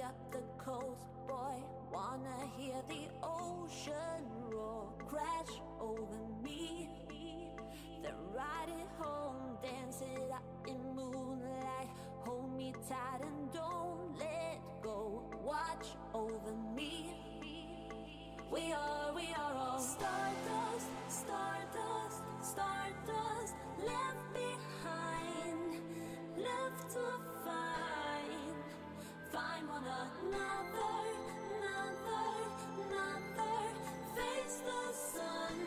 up the coast, boy. Wanna hear the ocean roar crash over me. Then ride it home, dance it up in moonlight. Hold me tight and don't let go. Watch over me. We are all stardust, stardust, stardust. Left behind, left to find. Find one another, another, another. Face the sun,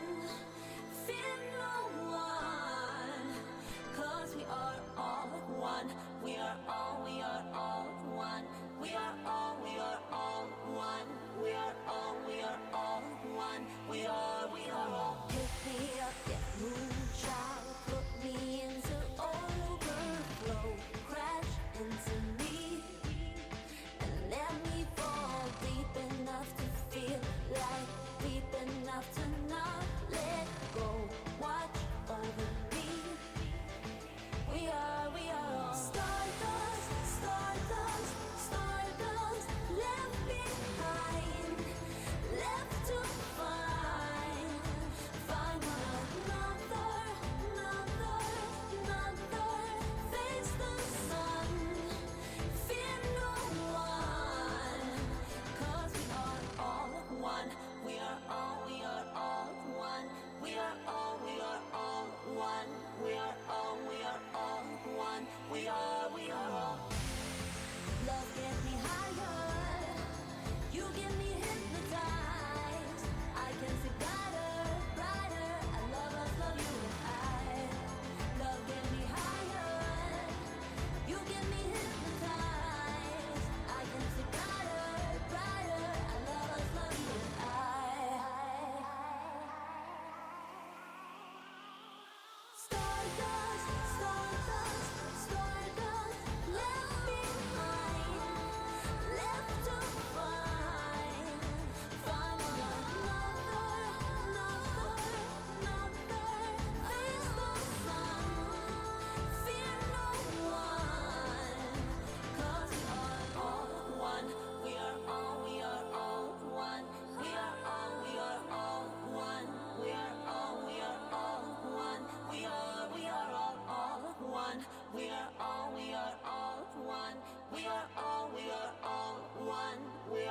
fear no one. 'Cause we are all one. We are all one. We are all one. We are all one. We are all. Pick me up, get moonshine. Put me into overflow. Crash into me. And let me fall deep enough to feel like deep enough to not let go. Watch over me. We are all stardust, stardust, stardust. Left behind, left to find. Find one another, another, another. Face the sun, fear no one. 'Cause we are all one. We are all one. We are all one. We are all one. We are all. Love get me higher. You get me hypnotized. I can see brighter, brighter. I love us, love you and I. Love get me higher. You get me hypnotized. I can see brighter, brighter. I love us, love you and I. Stardust, stardust, stardust. Left behind, left to find. Find another, another, another. Face the sun, fear no one. 'Cause we are all one. We are all one. We are all one. We are all one. We are all one. We are all one. We are all one. We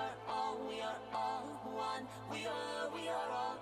are all one. We are all.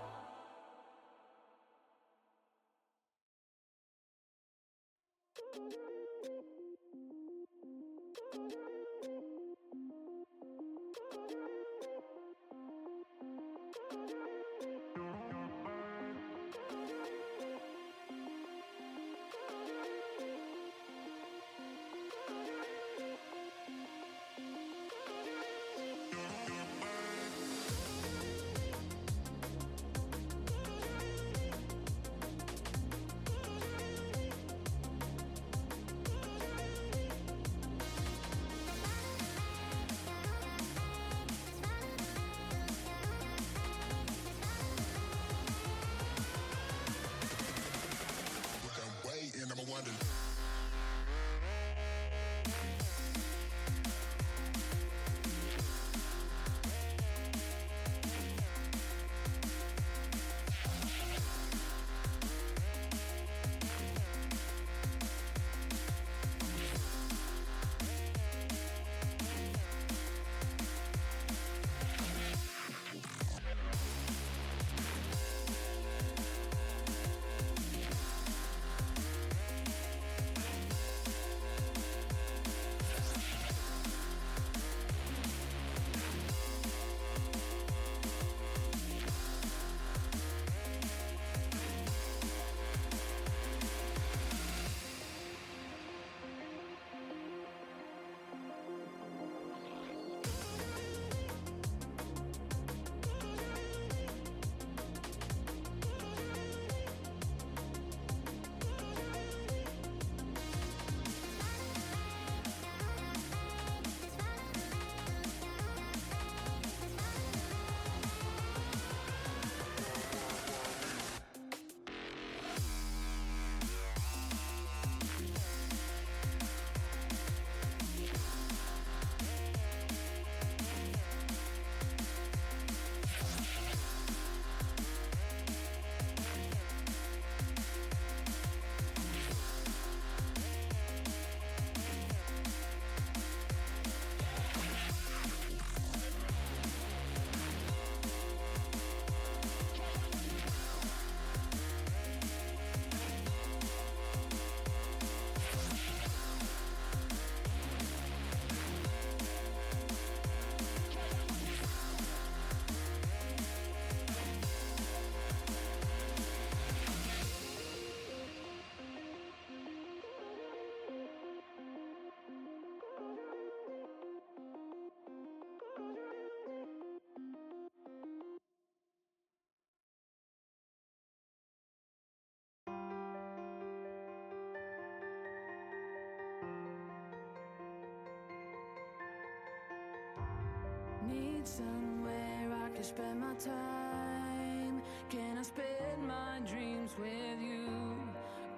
need somewhere I can spend my time. Can I spend my dreams with you?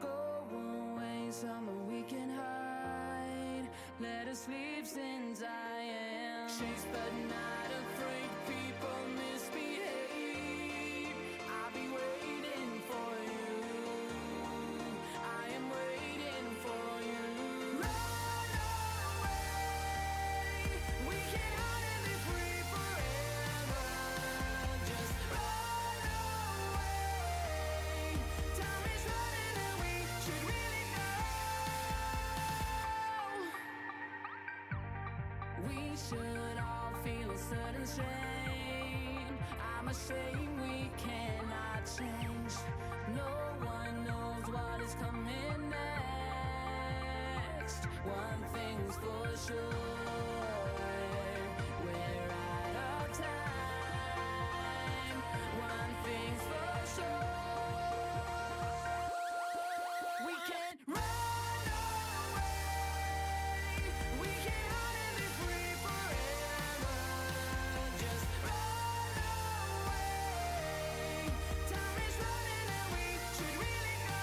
Go away somewhere we can hide. Let us leave since I am chased but not afraid. People misbehave. I'll be waiting for you. I am waiting for you. Run away. We can hide and be free forever. Just run away. Time is running and we should really go. We should all feel a certain shame. I'm ashamed we cannot change. No one knows what is coming next. One thing's for sure, we're out of time. One thing's for sure, we can run away. We can hide and be free forever. Just run away. Time is running and we should really go.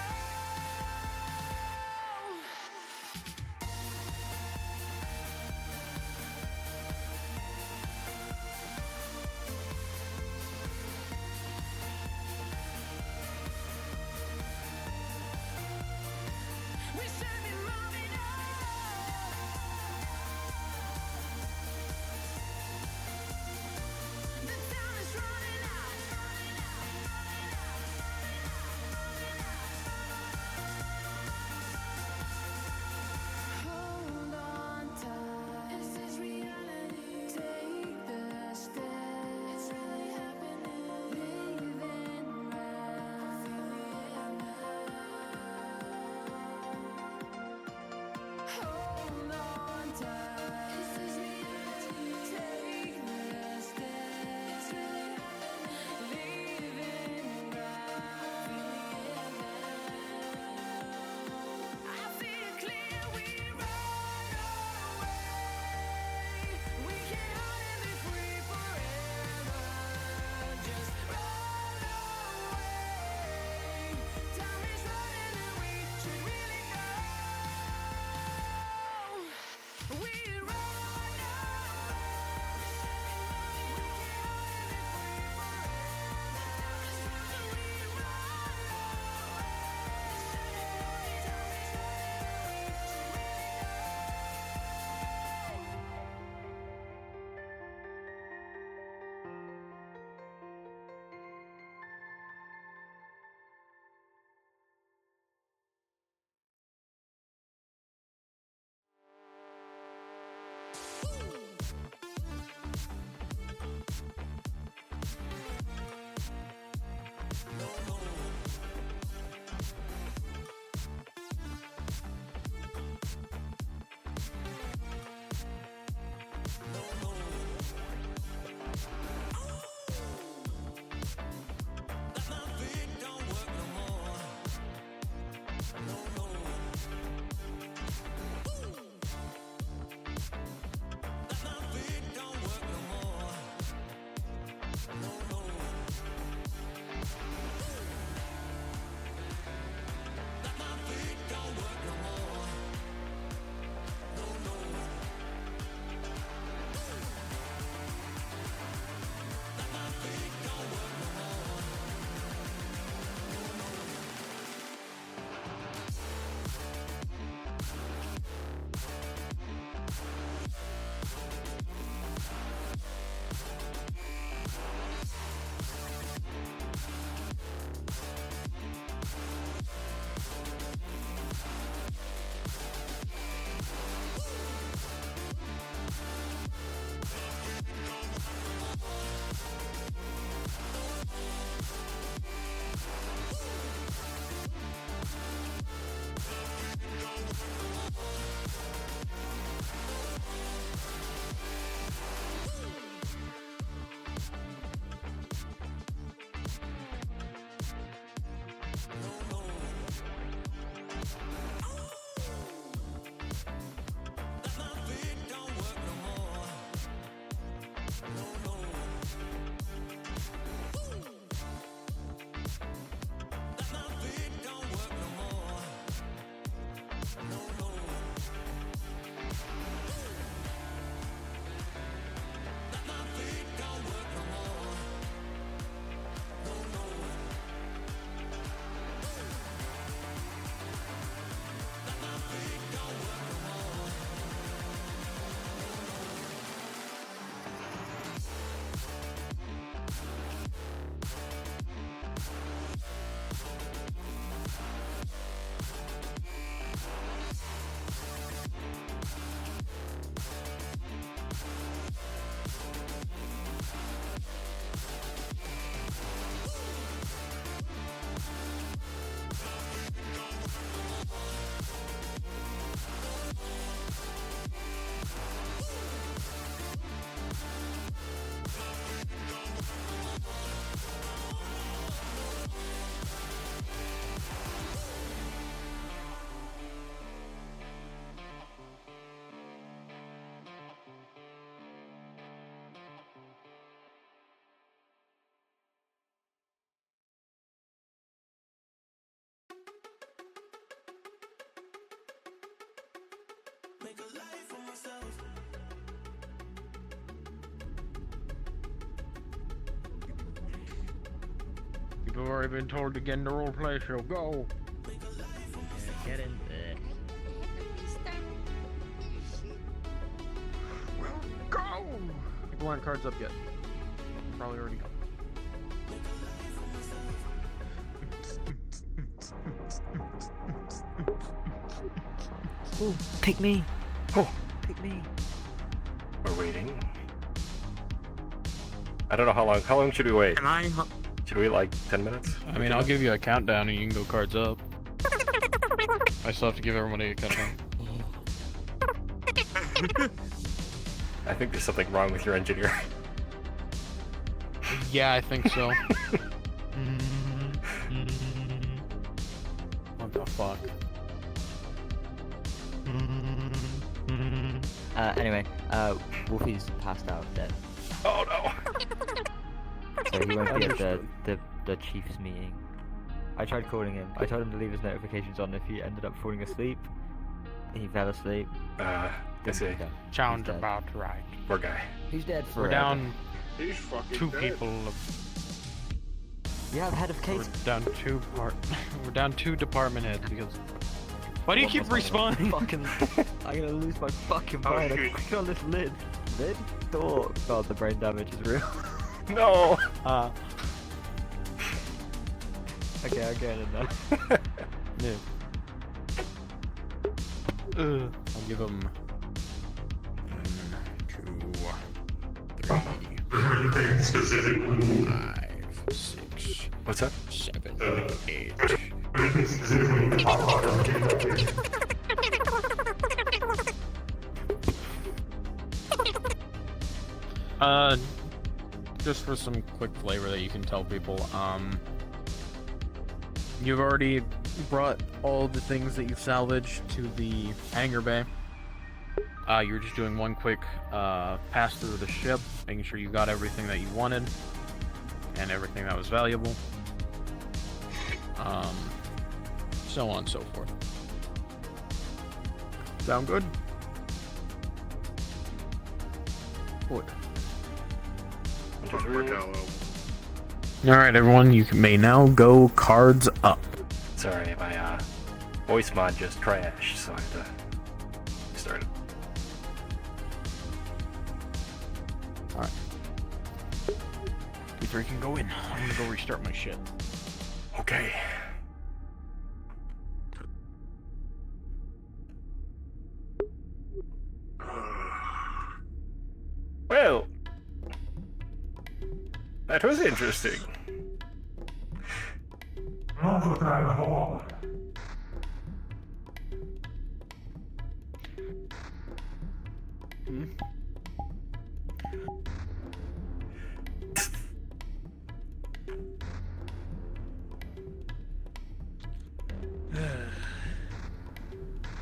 We should be moving on. The time is running out. Hold on tight. Is this reality? Take the step. It's really happening. Live and ride. Hold on tight. Is this reality? Take the step. It's really happening. Live and ride. I see it clear. We run away. We can hide and be free forever. Just run away. Time is running and we should really go. We run People have already been told to get in the roleplay show. Go. Get in there. Well, go. People aren't cards up yet. Probably already go. Ooh, pick me. Oh, Pick me. we're waiting. I don't know how long. How long should we wait? Am I? Should we wait like 10 minutes? I mean, I'll give you a countdown and you can go cards up. I still have to give everybody a countdown. I think there's something wrong with your engineer. Yeah, I think so. What the fuck? Anyway, Wolfie's passed out dead. Oh no! So he won't be at the chief's meeting. I tried calling him. I told him to leave his notifications on if he ended up falling asleep. He fell asleep. I see. Okay. Sounds dead. about right. Poor guy. He's dead We're forever. down He's fucking 2 dead. people. Yeah, the head of We're case. down 2 We're down 2 department heads because. Why do you keep respawning? Fucking, I'm gonna lose my fucking Oh, mind. I shit. clicked on this lid. Lid? Door. God, the brain damage is real. No! Okay, I'm getting in there. Yeah. I'll give him 1, 2, 3, 5, 6, What's up? 7, 8. Just for some quick flavor that you can tell people, you've already brought all the things that you've salvaged to the hangar bay. You're just doing one quick pass through the ship, making sure you got everything that you wanted and everything that was valuable. So on and so forth. Sound good? Good. Alright, everyone, you may now go cards up. Sorry, my voice mod just crashed, so I have to start it. Alright. You 3 can go in. I'm gonna go restart my shit. Okay. Well, that was interesting.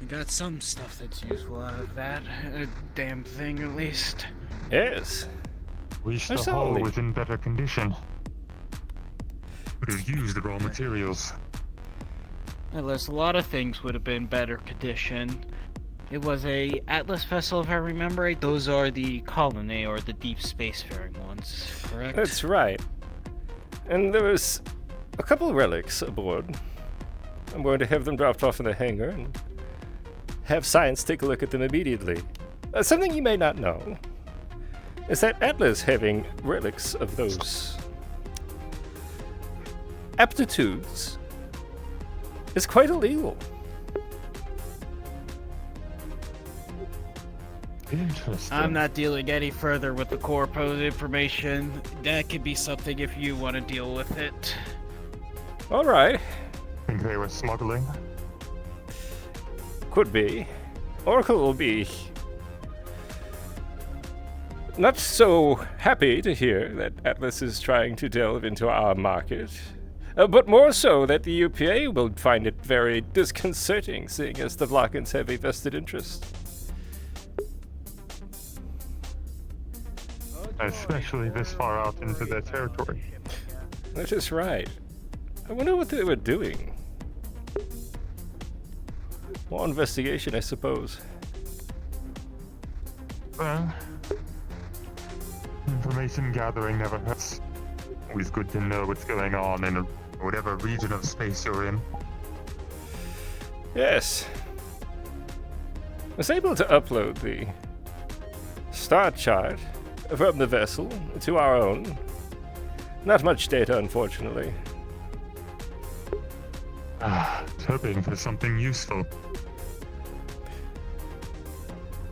You got some stuff that's useful out of that. A damn thing, at least. Yes. Wish the That's hull only- was in better condition. Could have used the raw materials. Atlas, a lot of things would have been better condition. It was a Atlas vessel, if I remember right. Those are the colony or the deep spacefaring ones, correct? That's right. And there was a couple of relics aboard. I'm going to have them dropped off in the hangar and have science take a look at them immediately. Something you may not know is that Atlas having relics of those aptitudes is quite illegal. Interesting. I'm not dealing any further with the corpo information. That could be something if you want to deal with it. All right, Think they were smuggling? could be. Oracle will be not so happy to hear that Atlas is trying to delve into our market, but more so that the UPA will find it very disconcerting, seeing as the Blockins have a vested interest. Especially this far out into their territory. That is right. I wonder what they were doing. More investigation, I suppose. Well, information gathering never hurts. Always good to know what's going on in a or whatever region of space you're in. Yes. I was able to upload the star chart from the vessel to our own. Not much data, unfortunately. Hoping for something useful.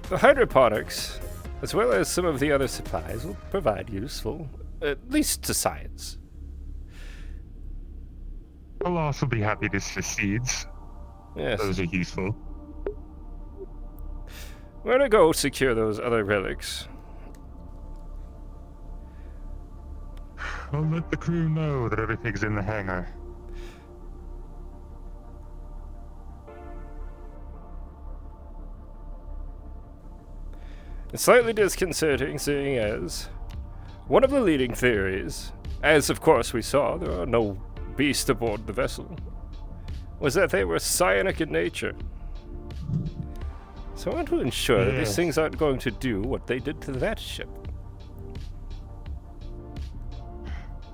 The hydroponics, as well as some of the other supplies, will provide useful, at least to science. I'll also be happy to see seeds. Yes. Those are useful. Where to go secure those other relics? I'll let the crew know that everything's in the hangar. It's slightly disconcerting, seeing as one of the leading theories, as of course we saw, there are no beasts aboard the vessel, was that they were psionic in nature. So I want to ensure that these Yes. things aren't going to do what they did to that ship.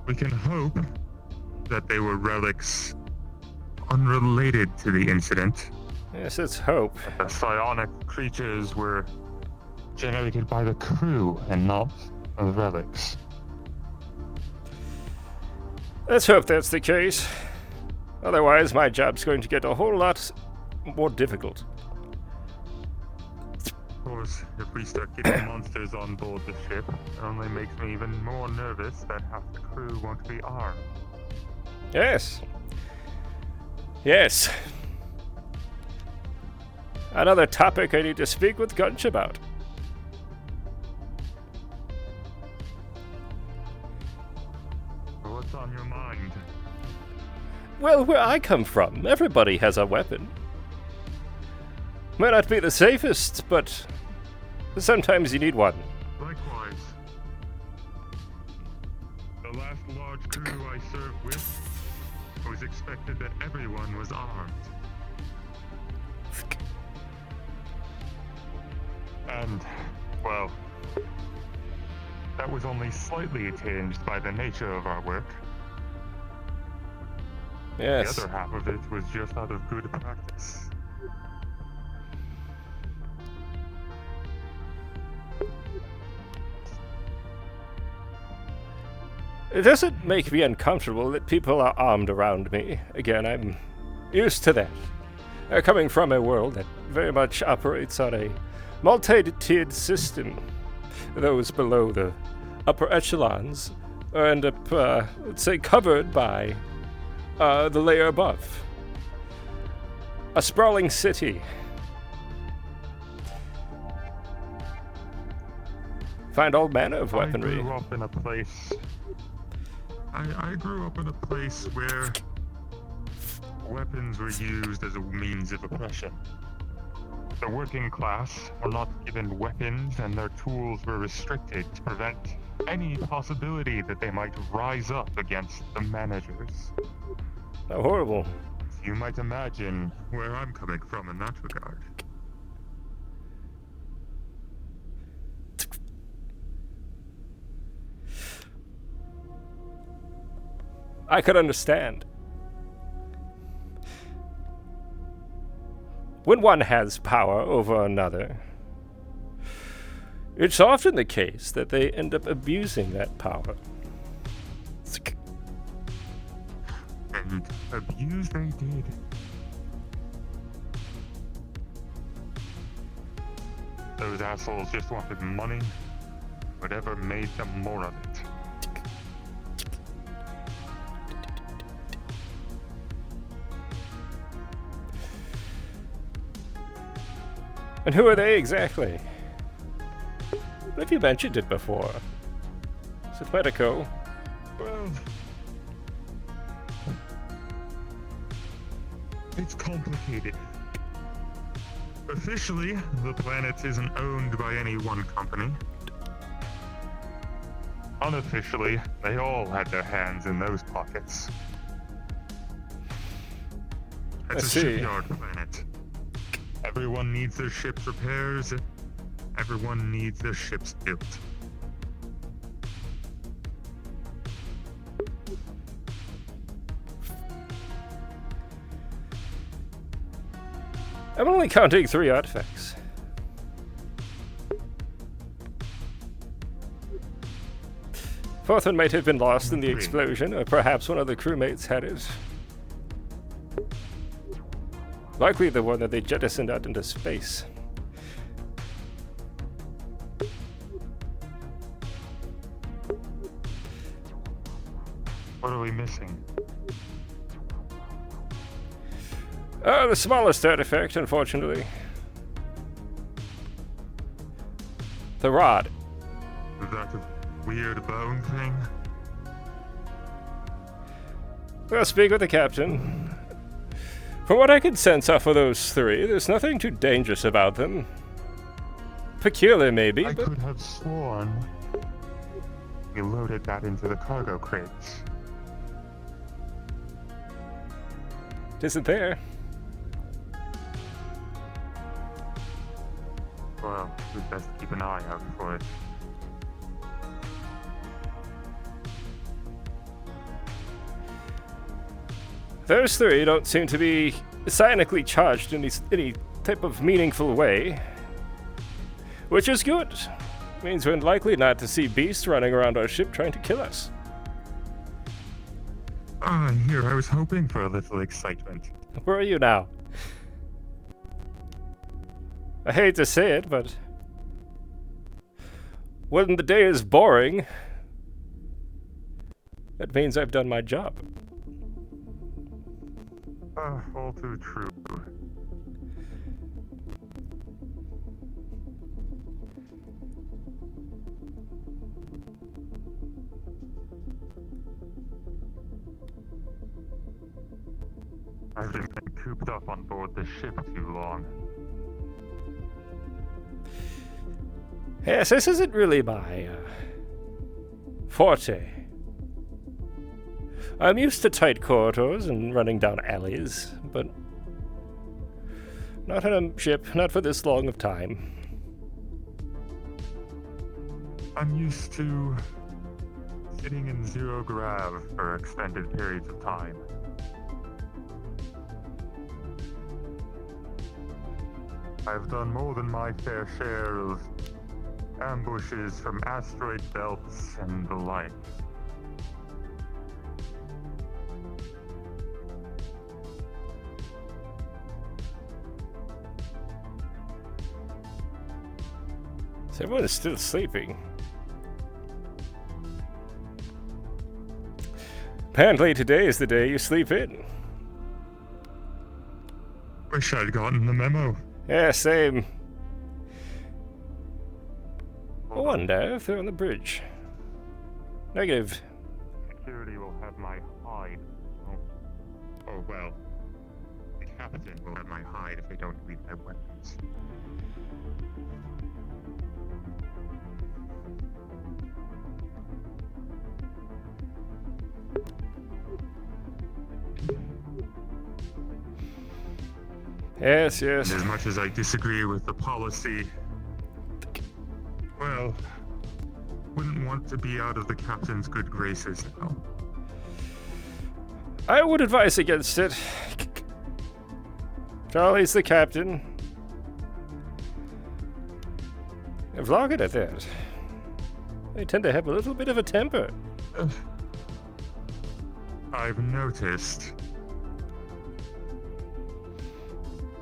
We can hope that they were relics unrelated to the incident. Yes, let's hope. The psionic creatures were generated by the crew and not the relics. Let's hope that's the case. Otherwise, my job's going to get a whole lot more difficult. Of course, if we start getting monsters on board the ship, it only makes me even more nervous that half the crew won't be armed. Yes. Yes. Another topic I need to speak with Gunch about. What's on your mind? Well, where I come from, everybody has a weapon. May not be the safest, but sometimes you need one. Likewise. The last large crew I served with, it was expected that everyone was armed. And, well, that was only slightly tinged by the nature of our work. Yes. The other half of it was just out of good practice. It doesn't make me uncomfortable that people are armed around me. Again, I'm used to that. Coming from a world that very much operates on a multi-tiered system. Those below the upper echelons end up, let's say, covered by the layer above. A sprawling city. Find all manner of weaponry. I grew up in a place. I grew up in a place where weapons were used as a means of oppression. The working class were not given weapons, and their tools were restricted to prevent any possibility that they might rise up against the managers. How horrible. You might imagine where I'm coming from in that regard. I could understand. When one has power over another, it's often the case that they end up abusing that power. And abuse they did. Those assholes just wanted money, whatever made them more of it. And who are they exactly? What if you mentioned it before? Is it Medico? Well, it's complicated. Officially, the planet isn't owned by any one company. Unofficially, they all had their hands in those pockets. It's I a see. shipyard planet. Everyone needs their ships repairs. Everyone needs their ships built. I'm only counting 3 artifacts. Fourth one might have been lost in the explosion, or perhaps one of the crewmates had it. Likely the one that they jettisoned out into space. What are we missing? The smallest artifact, unfortunately. The rod. That weird bone thing? Well, speak with the captain. From what I can sense off of those 3, there's nothing too dangerous about them. Peculiar, maybe, I but... could have sworn we loaded that into the cargo crates. It isn't there. Well, we'd best keep an eye out for it. Those 3 don't seem to be psionically charged in any type of meaningful way. Which is good. Means we're likely not to see beasts running around our ship trying to kill us. Here, I was hoping for a little excitement. Where are you now? I hate to say it, but when the day is boring, that means I've done my job. All too true. I've been cooped up on board the ship too long. Yes, this isn't really my forte. I'm used to tight corridors and running down alleys, but not on a ship, not for this long of time. I'm used to sitting in zero grav for extended periods of time. I've done more than my fair share of ambushes from asteroid belts and the like. So everyone is still sleeping. Apparently today is the day you sleep in. Wish I'd gotten the memo. Yeah, same. I wonder if they're on the bridge. Negative. Security will have my hide. Oh well. The captain will have my hide if they don't leave their weapons. Yes, yes. And as much as I disagree with the policy, well, wouldn't want to be out of the captain's good graces now. I would advise against it. Charlie's the captain. Vlog it at that. They tend to have a little bit of a temper. I've noticed.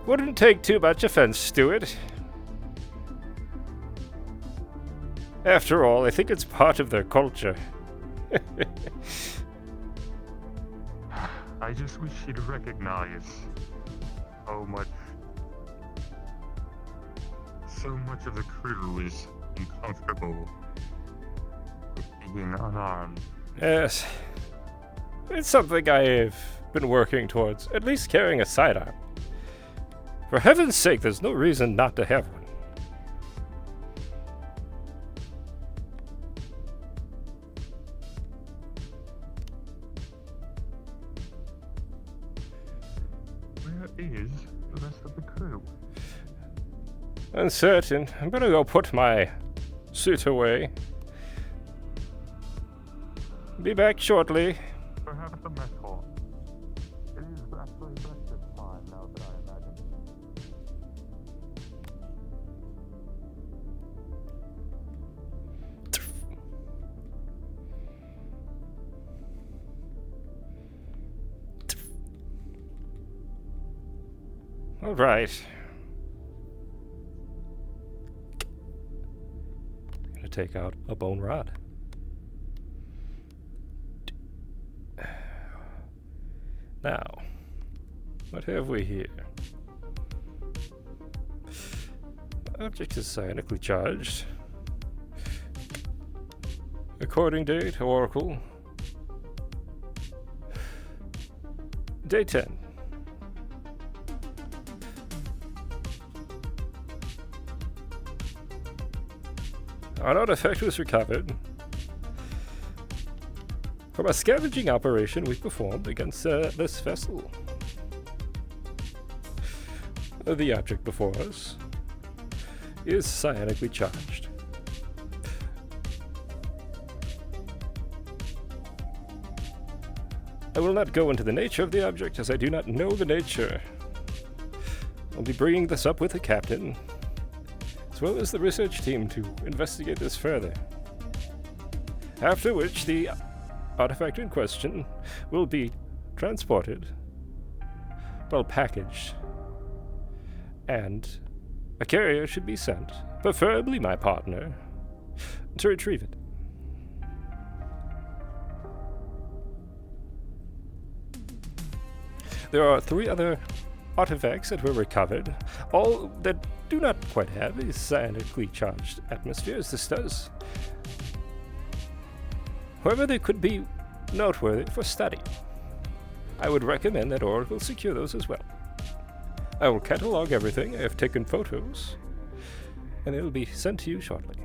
Wouldn't take too much offense to it. After all, I think it's part of their culture. I just wish she'd recognize so much of the crew is uncomfortable with being unarmed. Yes. It's something I've been working towards, at least carrying a sidearm. For heaven's sake, there's no reason not to have one. Where is the rest of the crew? Uncertain. I'm gonna go put my suit away. Be back shortly. Perhaps the mess hall. It is actually breakfast time now that I imagine. Alright. Gonna take out a bone rod. Now, what have we here? Object is psionically charged. Recording date, Oracle. Day 10. An artifact was recovered from a scavenging operation we performed against this vessel. The object before us is psionically charged. I will not go into the nature of the object as I do not know the nature. I'll be bringing this up with the captain, as well as the research team, to investigate this further. After which the artifact in question will be transported, well packaged, and a carrier should be sent, preferably my partner, to retrieve it. There are 3 other artifacts that were recovered, all that do not quite have a psionically charged atmosphere as this does. However, they could be noteworthy for study. I would recommend that Oracle secure those as well. I will catalog everything. I have taken photos, and they will be sent to you shortly.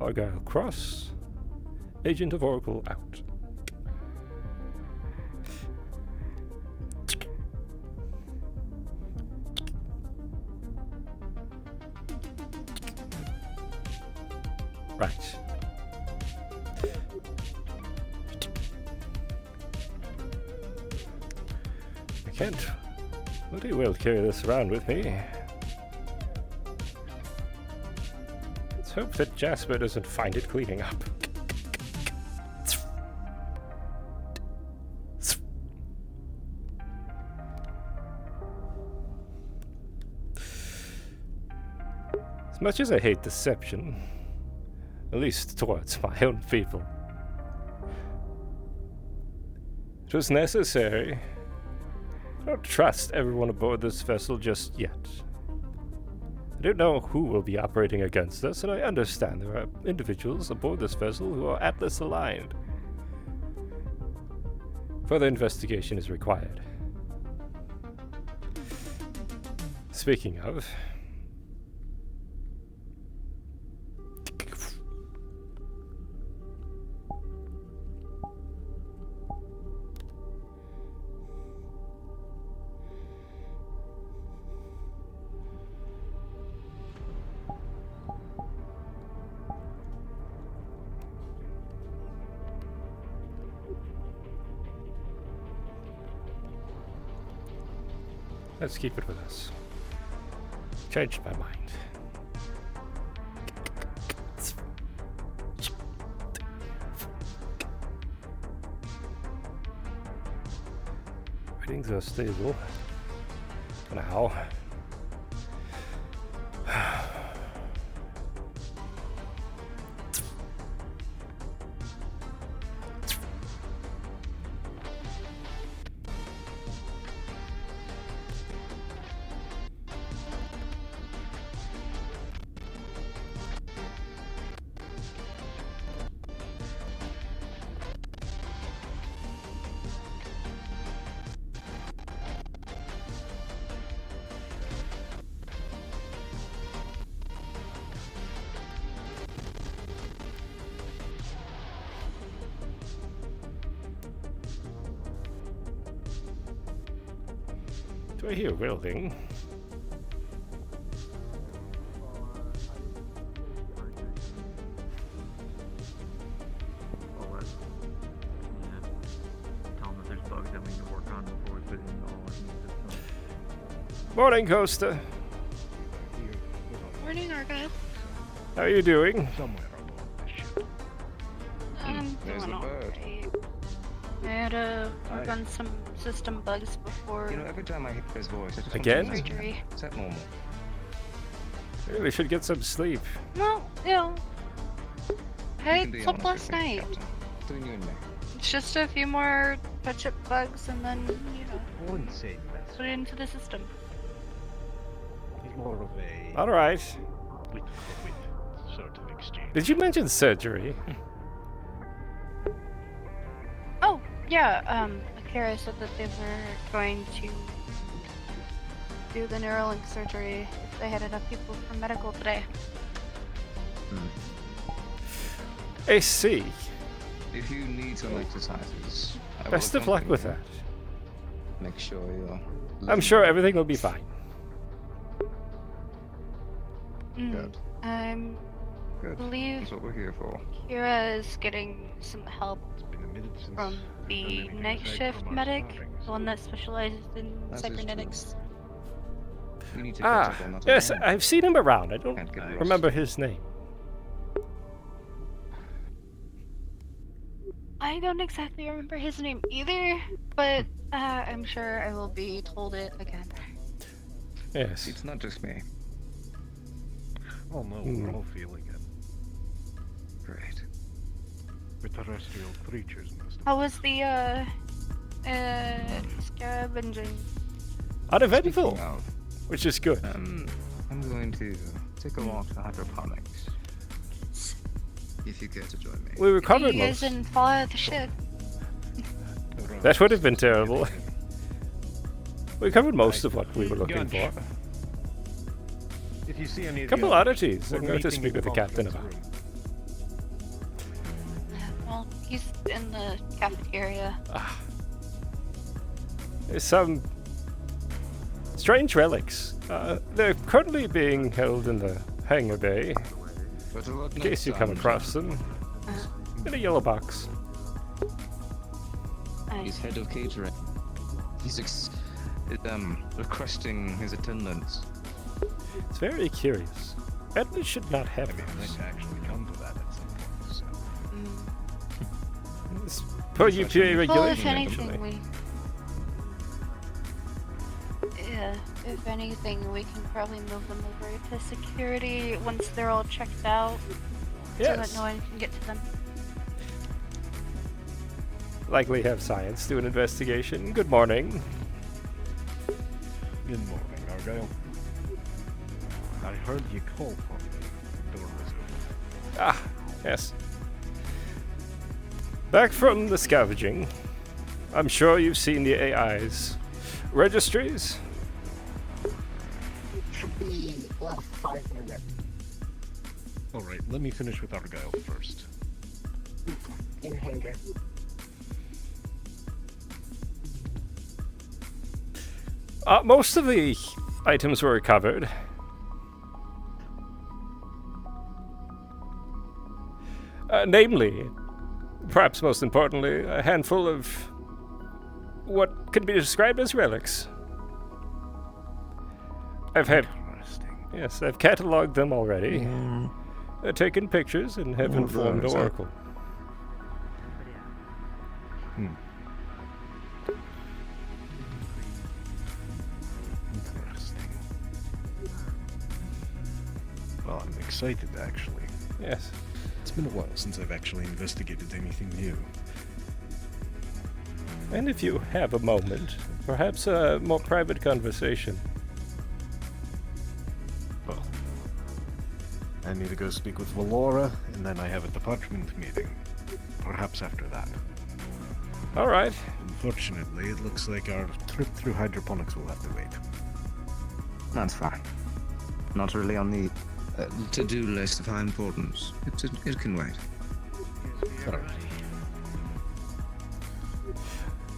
Argyll Kross, Agent of Oracle, out. Right. I can't very well carry this around with me. Let's hope that Jasper doesn't find it cleaning up. As much as I hate deception, at least towards my own people, it was necessary. I don't trust everyone aboard this vessel just yet. I don't know who will be operating against us, and I understand there are individuals aboard this vessel who are Atlas aligned. Further investigation is required. Speaking of, let's keep it with us. Changed my mind. Ratings are stable. Now. Do I hear welding? Morning, Costa. Morning, Argyll. How are you doing? Doing alright. I had to work on some system bugs before You know, every time I hear his voice, I just Again? want to know, surgery. is that normal? Really should get some sleep. Well, you know, You I can be slept honest last with me, night. Captain. Between you and me. It's just a few more touch-up bugs, and then you know, I wouldn't say that's put it into the system. he's more of a All right. with sort of exchange. Did you mention surgery? Oh, yeah. Akira said that they were going to do the Neuralink surgery if they had enough people for medical today. I see. If you need some exercises, I will Best of luck accompany with you. that. Make sure you're. I'm sure everything will be fine. Good. I Good. believe That's what we're here for. Kira is getting some help It's been a minute since from I've the done anything night aside shift from our medic, sparring, the one so- that specializes in That is true. cybernetics. We need to catch up on that Yes, again. I've seen him around. I don't Can't get lost. remember his name. I don't exactly remember his name either, but I'm sure I will be told it again. Yes. It's not just me. Oh no, we're all feeling it. Great. We're terrestrial creatures, most of How was the scavenging? Uneventful, Speaking of, which is good. I'm going to take a walk to hydroponics. If you care to join me. We recovered You guys most. didn't fall out of the ship. That would have been terrible. We covered most of what we were looking for. If you see any of Couple the others, oddities we're I'm going to meeting speak in with the captain conference about. room. Well, he's in the cafeteria. There's some strange relics. They're currently being held in the hangar bay, But in case you come across them. In a yellow box. He's head of catering. He's requesting his attendance. It's very curious. Edna should not have I mean, this. let's actually come to that at some point. So. It's per UPA Well, if regulation. anything, actually. if anything, we can probably move them over to security once they're all checked out, so that Yes. no one can get to them. Likely have science do an investigation. Good morning. Good morning, Argyll. I heard you call for me. The door was open. Ah, yes. Back from the scavenging. I'm sure you've seen the AI's registries. Alright, let me finish with Argyll first. Most of the items were recovered. Namely, perhaps most importantly, a handful of what can be described as relics. Interesting. Yes, I've catalogued them already. Taken pictures and have informed right, so- Oracle. Interesting. Well, I'm excited actually. Yes. It's been a while since I've actually investigated anything new. And if you have a moment, perhaps a more private conversation. Well, I need to go speak with Valora, and then I have a department meeting. Perhaps after that. All right. Unfortunately, it looks like our trip through hydroponics will have to wait. That's fine. Not really on the to-do list of high importance. It can wait. Alright.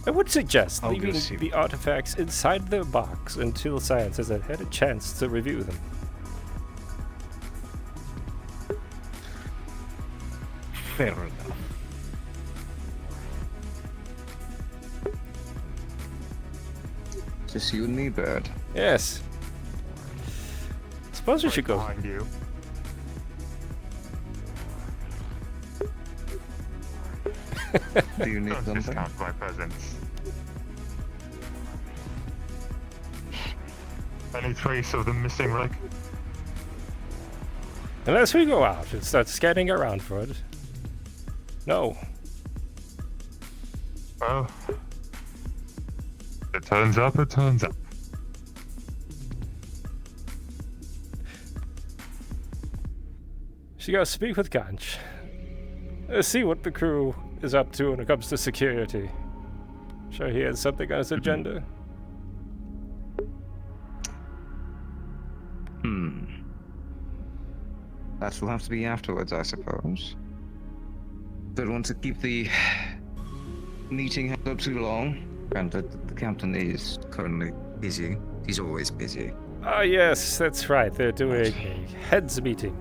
I would suggest I'll go leaving see. the artifacts inside their box until science has had a chance to review them. Fair enough. Just you and me, Bird. Yes. Suppose we should go. Behind you. Do you need Don't something? discount my presence. Any trace of the missing relic? Unless we go out and start scanning around for it. No. Well, it turns up, it turns up. She gotta speak with Ganch. See what the crew is up to when it comes to security. Sure he has something on his agenda. That will have to be afterwards, I suppose. Don't want to keep the meeting held up too long. Granted, the captain is currently busy. He's always busy. Ah, yes, that's right. They're doing a heads meeting.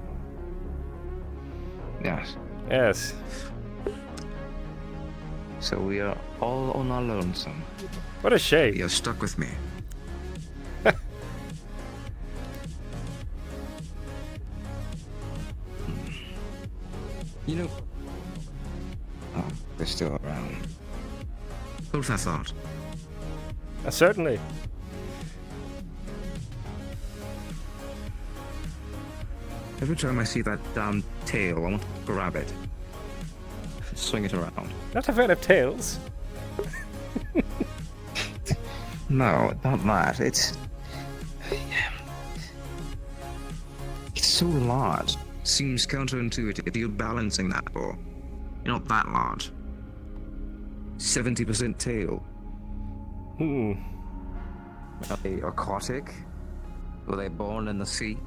Yes. Yes. So we are all on our lonesome. What a shame. You're stuck with me. You know... Oh, they're still around. Hold that thought. Certainly. Every time I see that damn tail, I want to grab it. Swing it around. Not a fan of tails. No, not that. It's so large. Seems counterintuitive. You're balancing that for. You're not that large. 70% tail. Are they aquatic? Were they born in the sea?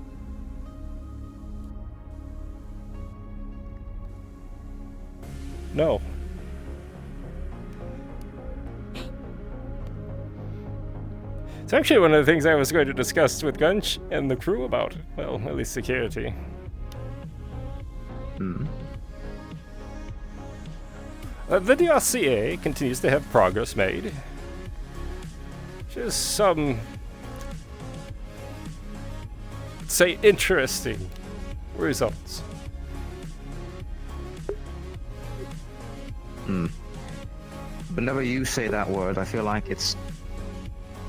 No. It's actually one of the things I was going to discuss with Gunch and the crew about. Well, at least security. The DRCA continues to have progress made. Just some, say, interesting results. Whenever you say that word, I feel like it's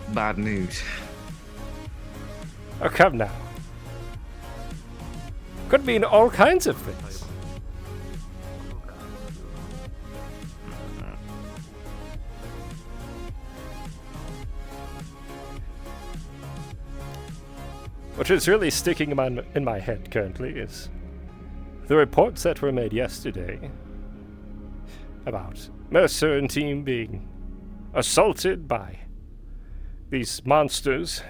bad news. Oh, come now. Could mean all kinds of things. What is really sticking in my head currently is the reports that were made yesterday about Mercer and team being assaulted by these monsters.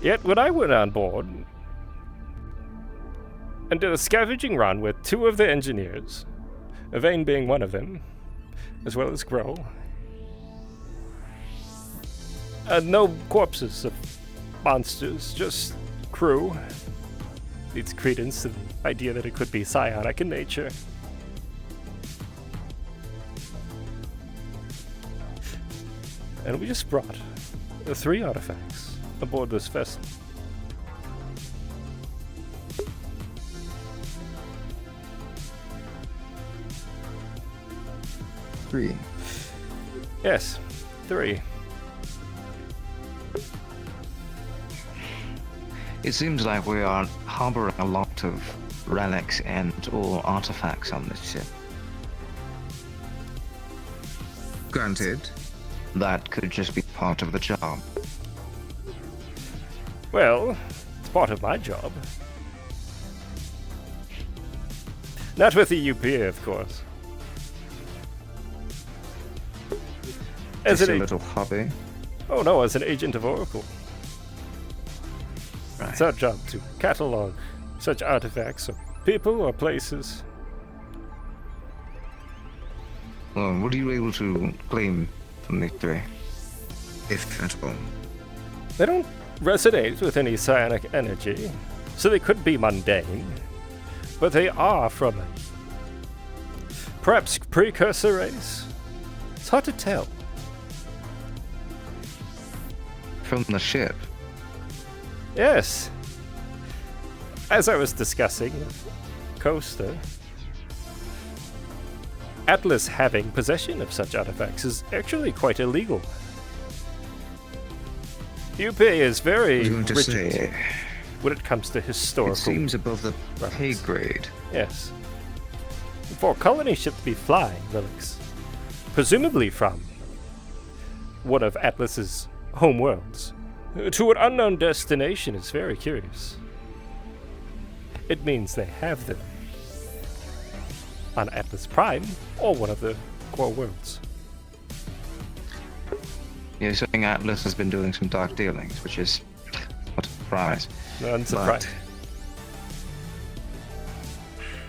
Yet when I went on board and did a scavenging run with two of the engineers, Vane being one of them, as well as Grow, no corpses of monsters, just crew. Needs credence to the idea that it could be psionic in nature. And we just brought the 3 artifacts aboard this vessel. Three. Yes, 3. It seems like we are harboring a lot of relics and or artifacts on this ship. Granted, that could just be part of the job. Well, it's part of my job. Not with the UPA, of course. As Just an a little hobby. Oh no, as an agent of Oracle. Right. It's our job to catalog such artifacts of people or places. Well, what are you able to claim from these 3? If at all. They don't resonate with any psionic energy, so they could be mundane, but they are from a perhaps precursor race. It's hard to tell. From the ship. Yes. As I was discussing with Costa, Atlas having possession of such artifacts is actually quite illegal. UP is I very was going to rigid say, when it comes to historical. it seems above the pay relics. grade. Yes. For a colony ship to be flying relics, presumably from one of Atlas's home worlds, to an unknown destination is very curious. It means they have them on Atlas Prime or one of the core worlds. You're saying Atlas has been doing some dark dealings, which is what a surprise. Unsurprising.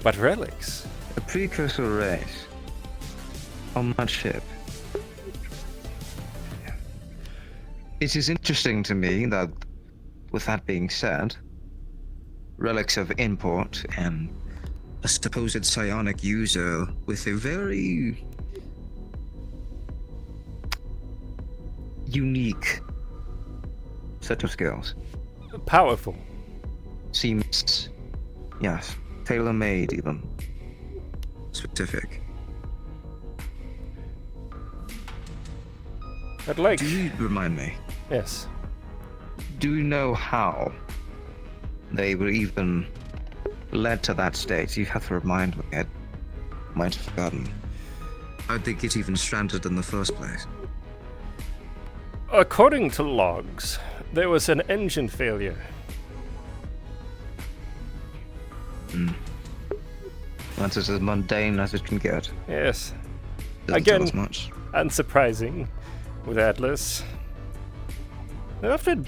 But relics? A precursor race on that ship. It is interesting to me that, with that being said, relics of import and a supposed psionic user with a very unique set of skills Powerful. seems, yes, tailor-made even. Specific. I'd like. Do you remind me? Yes. Do you know how they were even led to that state? You have to remind me. I might have forgotten. How'd they get even stranded in the first place? According to logs, there was an engine failure. That's as mundane as it can get. Yes. Doesn't tell Again, us much. unsurprising with Atlas. They often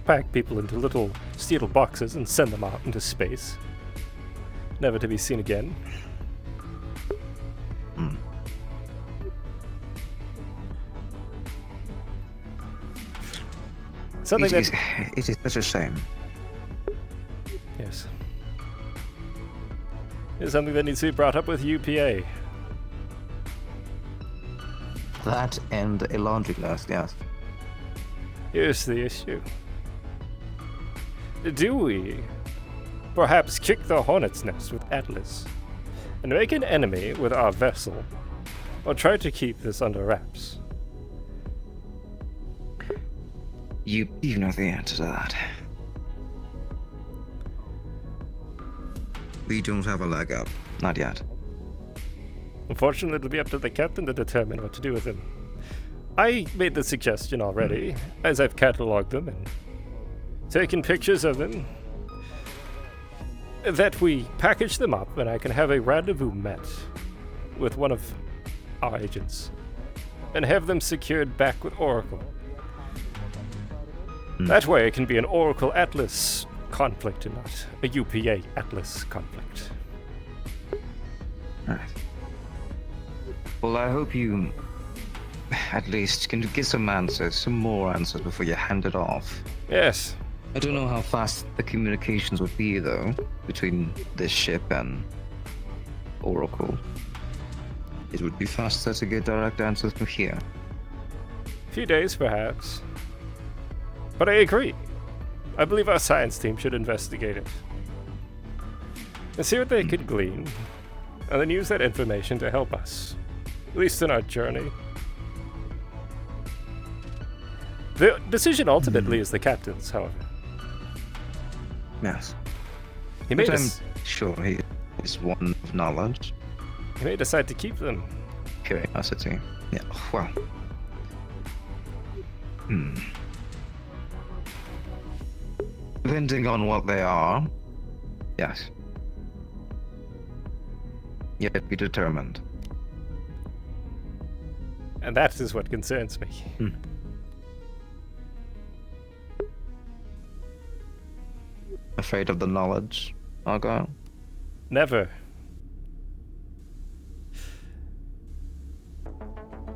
pack people into little steel boxes and send them out into space, never to be seen again. Something It that is such a shame. yes, is something that needs to be brought up with UPA. That and a laundry list, yes. Here's the issue. Do we perhaps kick the hornet's nest with Atlas and make an enemy with our vessel, or try to keep this under wraps? You know the answer to that. We don't have a leg up. Not yet. Unfortunately, it'll be up to the captain to determine what to do with him. I made the suggestion already, as I've catalogued them and taken pictures of them, that we package them up and I can have a rendezvous met with one of our agents and have them secured back with Oracle. That way it can be an Oracle Atlas conflict and not a UPA Atlas conflict. Right. Well, I hope you at least can get some answers, some more answers before you hand it off. Yes. I don't know how fast the communications would be, though, between this ship and Oracle. It would be faster to get direct answers from here. A few days, perhaps. But I agree. I believe our science team should investigate it and see what they could glean, and then use that information to help us, at least in our journey. The decision ultimately is the captain's, however. Yes. He may, But I'm sure he is one of knowledge. he may decide to keep them. Curiosity. Yeah, well. Depending on what they are, yes. Yet be determined. And that is what concerns me. Afraid of the knowledge, Argyll? Never.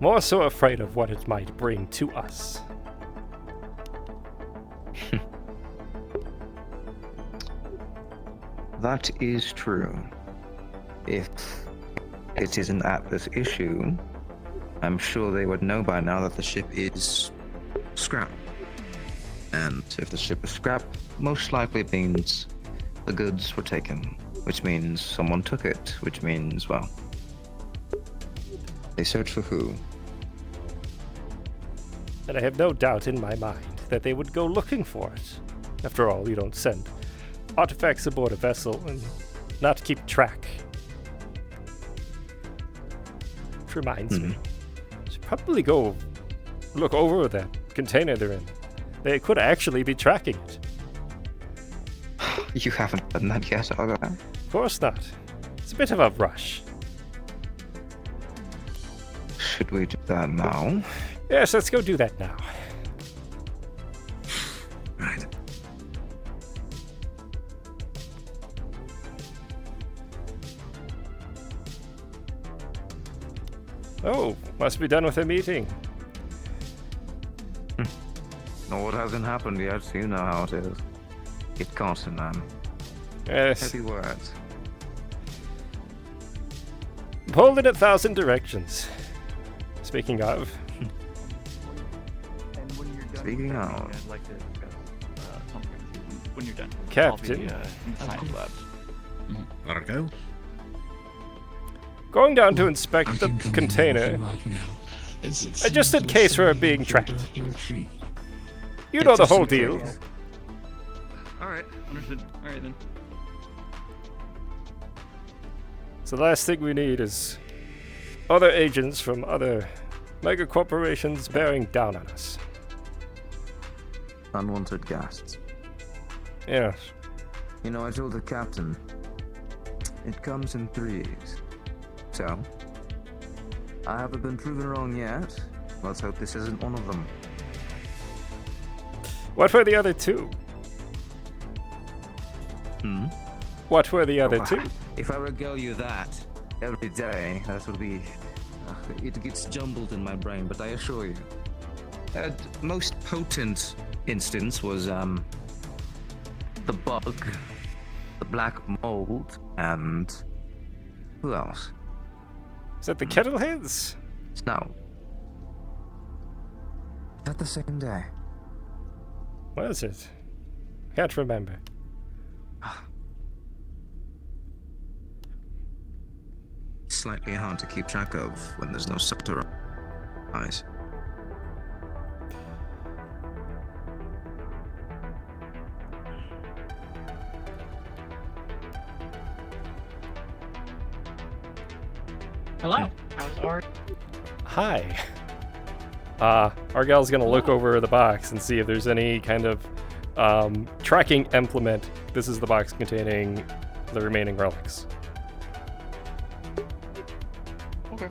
More so afraid of what it might bring to us. That is true. If it is an Atlas issue, I'm sure they would know by now that the ship is scrap. And if the ship is scrap, most likely means the goods were taken, which means someone took it, which means, well, They search for who? And I have no doubt in my mind that they would go looking for it. After all, you don't send artifacts aboard a vessel and not keep track. Which reminds me, I should probably go look over that container they're in. They could actually be tracking it. You haven't done that yet, Argyll. Of course not. It's a bit of a rush. Should we do that now? Yes, let's go do that now. Right. Oh, must be done with the meeting. No, it hasn't happened yet, so you know how it is. Get constant, man. Yes. Heavy words. Pulled in 1,000 directions. Speaking of, And when you're done Speaking with that of. meeting, I'd like to discuss something when you're done. Captain. I'll be, in science labs. Argyll? Going down to inspect the container, just in case we're being tracked. You know the whole deal. Alright, understood. Alright then. So the last thing we need is other agents from other mega corporations bearing down on us. Unwanted guests. Yes. You know, I told the captain, it comes in threes. So, I haven't been proven wrong yet. Let's hope this isn't one of them. What were the other two? What were the other two? If I regale you that every day, that would be... it gets jumbled in my brain, but I assure you. The most potent instance was, the bug, the black mold, and... who else? Is that the kettleheads? No. Is that the same day? Was it? Can't remember. Slightly hard to keep track of when there's no subtle eyes. Hello. How's Art? Hi. Argyll's gonna look over the box and see if there's any kind of tracking implement. This is the box containing the remaining relics. Okay.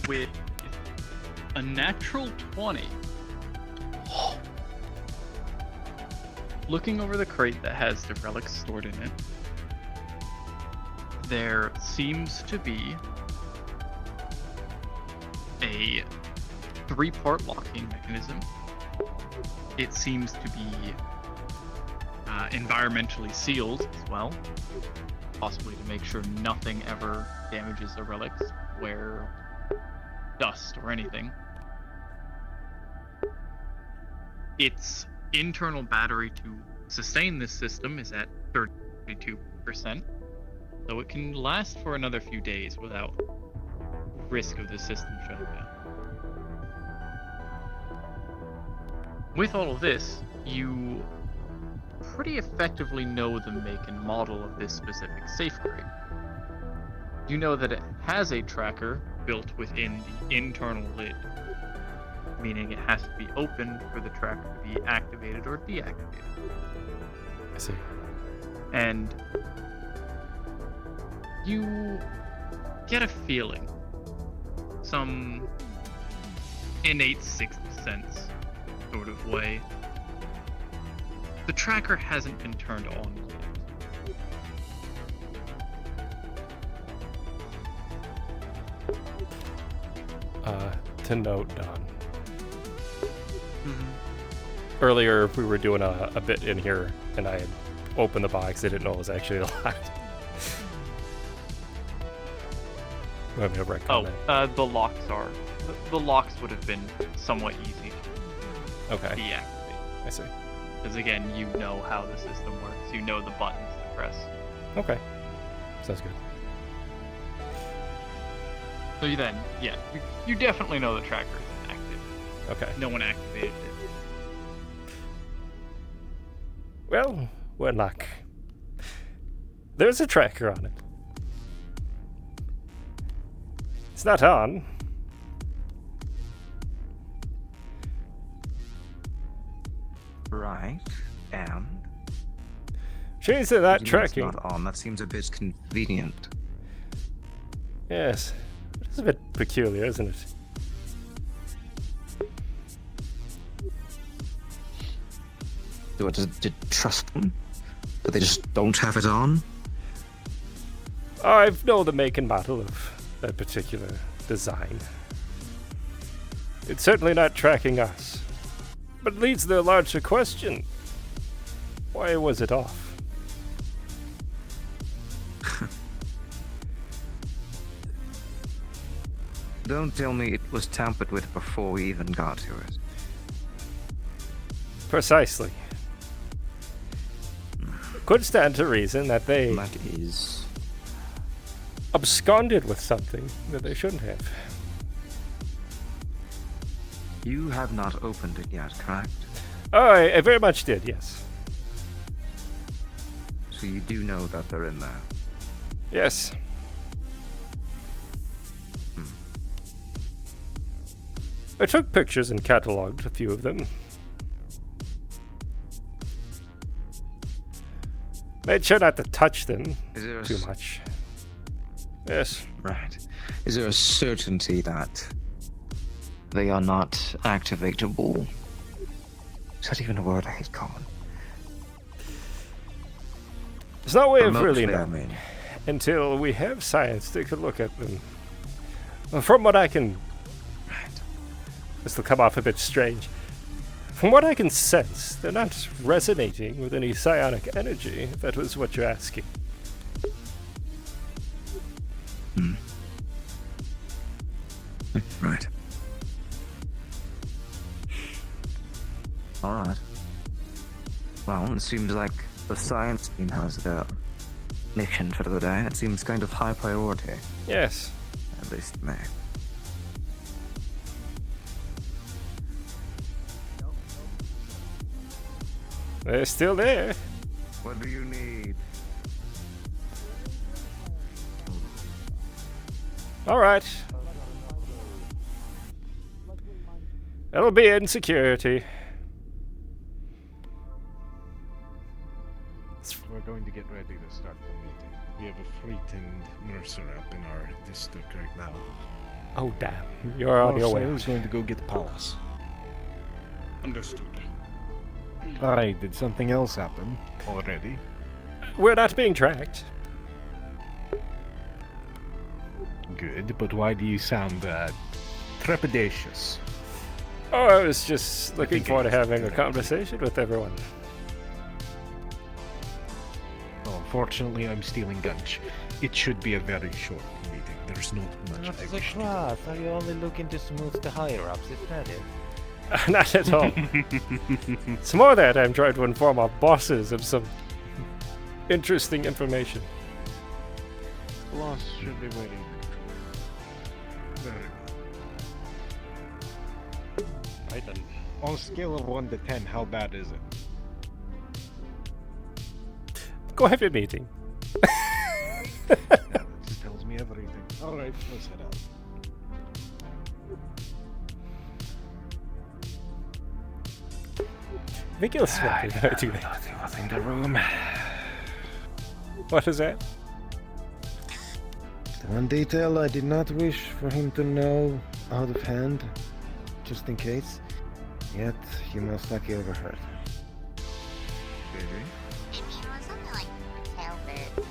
With a natural 20. Looking over the crate that has the relics stored in it, there seems to be a 3-part locking mechanism. It seems to be environmentally sealed as well, possibly to make sure nothing ever damages the relics, where dust or anything. Its internal battery to sustain this system is at 32%, so it can last for another few days without risk of the system shutting down. With all of this, you pretty effectively know the make and model of this specific safe crate. You know that it has a tracker built within the internal lid, meaning it has to be open for the tracker to be activated or deactivated. I see. And you get a feeling, some innate sixth sense sort of way. The tracker hasn't been turned on yet. To note, Don. Earlier, we were doing a bit in here, and I had opened the box. I didn't know it was actually locked. Let me Oh, the locks are. The locks would have been somewhat easy to Okay, deactivate. I see. Because again, you know how the system works. You know the buttons to press. Okay. Sounds good. So you then, yeah, you definitely know the tracker is active. Okay. No one activated it. Well, we're in luck. There's a tracker on it. It's not on. Right, and Change to that it's tracking. not on. That seems a bit convenient. Yes. It's a bit peculiar, isn't it? Do I just trust them? But they just don't have it on? I know the make and model of that particular design. It's certainly not tracking us. But it leads to the larger question. Why was it off? Don't tell me it was tampered with before we even got to it. Precisely. Could stand to reason that they That is... absconded with something that they shouldn't have. You have not opened it yet, correct? Oh, I very much did, yes. So you do know that they're in there. Yes. I took pictures and cataloged a few of them. Made sure not to touch them Is there a too much. Yes. Right. Is there a certainty that they are not activatable? Is that even a word I hate, Colin? There's no way of really Remotely, I knowing mean. until we have science take a look at them. Well, from what I can... This will come off a bit strange. From what I can sense, they're not resonating with any psionic energy, if that was what you're asking. Right. Alright. Well, it seems like the science team has their mission for the day. It seems kind of high priority, Yes. at least to me. They're still there. What do you need? Alright. It'll be in security. We're going to get ready to start the meeting. We have a frightened mercer up in our district right now. Oh, damn. You're on your way. Who's going to go get the palace? Understood. Alright, did something else happen already? We're not being tracked. Good, but why do you sound trepidatious? Oh, I was just looking think forward to it's having a good. conversation with everyone. Well, unfortunately, I'm stealing Gunch. It should be a very short meeting. There's not much I wish to do. Are you only looking to smooth the higher ups? Is that it? Not at all. It's more that I'm trying to inform our bosses of some interesting information. Boss should be waiting. Very well. Right then. On a scale of 1 to 10, how bad is it? Go have your meeting. That just tells me everything. Alright, let's head out. I think you'll sweat if I do that. Nothing in the room. What is that? The one detail I did not wish for him to know out of hand, just in case. Yet, he most likely overheard. Maybe it was something like Talbot.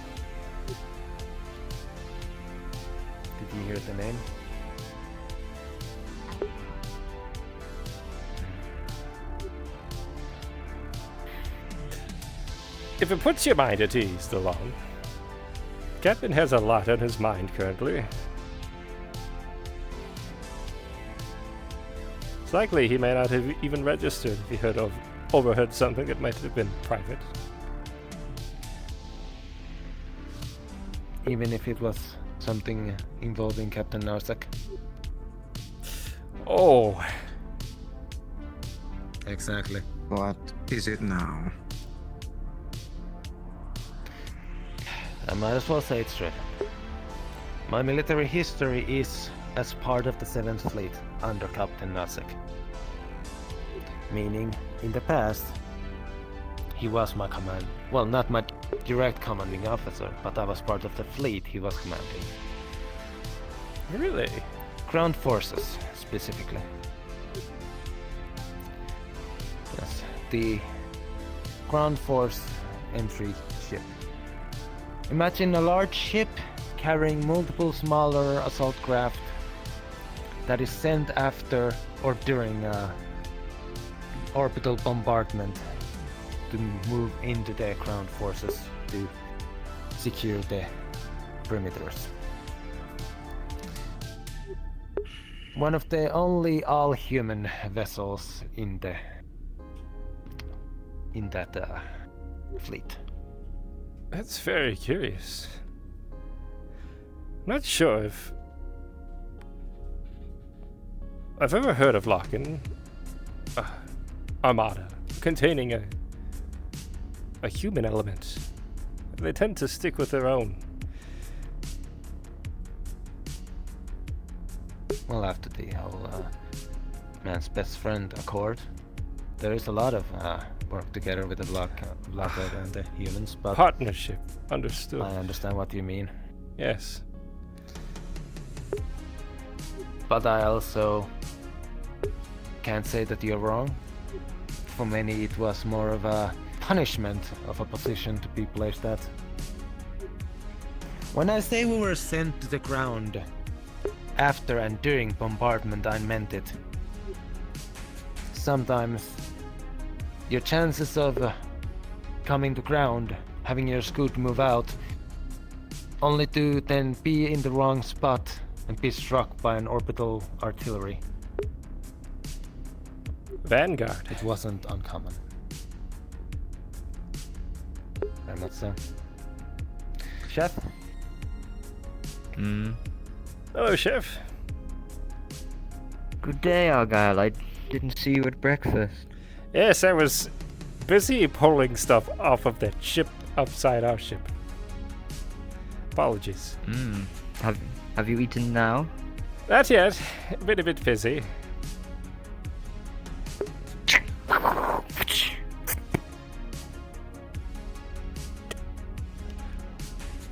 Did you hear the name? If it puts your mind at ease, DeLong, Captain has a lot on his mind currently. It's likely he may not have even registered if he heard of overheard something that might have been private. Even if it was something involving Captain Narsak. Oh, Exactly. What is it now? I might as well say it straight. My military history is as part of the 7th Fleet under Captain Narsak. Meaning, in the past, he was my command. Well, not my direct commanding officer, but I was part of the fleet he was commanding. really? Ground forces, specifically. Yes, the ground force entry ship. Imagine a large ship carrying multiple smaller assault craft that is sent after or during orbital bombardment to move into the ground forces to secure the perimeters. One of the only all-human vessels in that fleet. That's very curious. Not sure if I've ever heard of Locken armada containing a human element. They tend to stick with their own. Well, after the whole man's best friend Accord, there is a lot of work together with the Blockhead and the humans, but Partnership, understood. I understand what you mean. Yes. But I also can't say that you're wrong. For many, it was more of a punishment of a position to be placed at. When I say we were sent to the ground after and during bombardment, I meant it. Sometimes your chances of coming to ground, having your scoot move out, only to then be in the wrong spot and be struck by an orbital artillery. Vanguard. It wasn't uncommon. Very much so. Chef? Hello, Chef. Good day, Argyll. I didn't see you at breakfast. Yes, I was busy pulling stuff off of that ship outside our ship. Apologies. Have you eaten now? Not yet. Been a bit busy.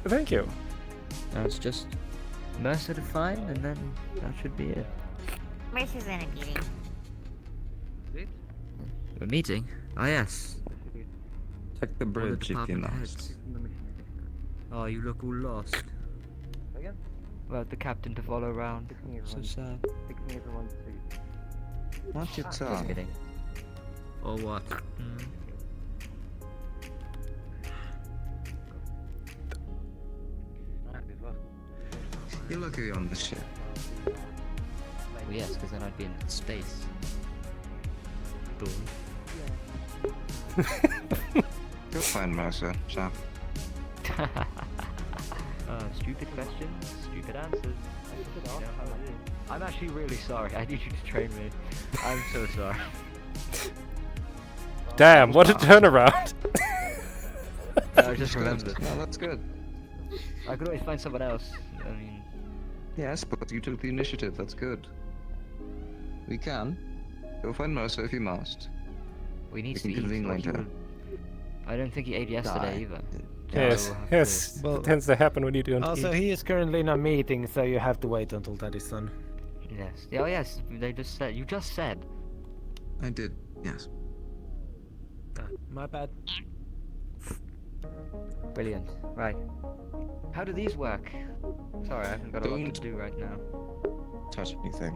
Thank you. Now it's just Mercer to find, and then that should be it. Mercer's in a meeting. A meeting? Ah, yes. Check the All the bridge if you're department lost. heads. Oh, you look all lost. Again? Well, the captain to follow around. So sad. Watch your Just tongue. kidding. Or what? You're lucky you're on the ship. Well, yes, because then I'd be in space. You'll find Mercer, chap. Stupid questions, stupid answers. I'm actually really sorry. I need you to train me. I'm so sorry. Damn, what a turnaround. I just remembered. No, that's good. I could always find someone else. I mean, Yes, but you took the initiative, that's good. We can. Go find Mercer if you must. we need We to can eat. convene like later. I don't think he ate yesterday Die. either. Yes, we'll have yes. Well, it tends to happen when you don't Also, eat. he is currently in a meeting, so you have to wait until that is done. Yes. Oh, yes. They just said. You just said. I did, yes. My bad. Brilliant. Right. How do these work? Sorry, I haven't got a lot Don't- to do right now. Touch anything.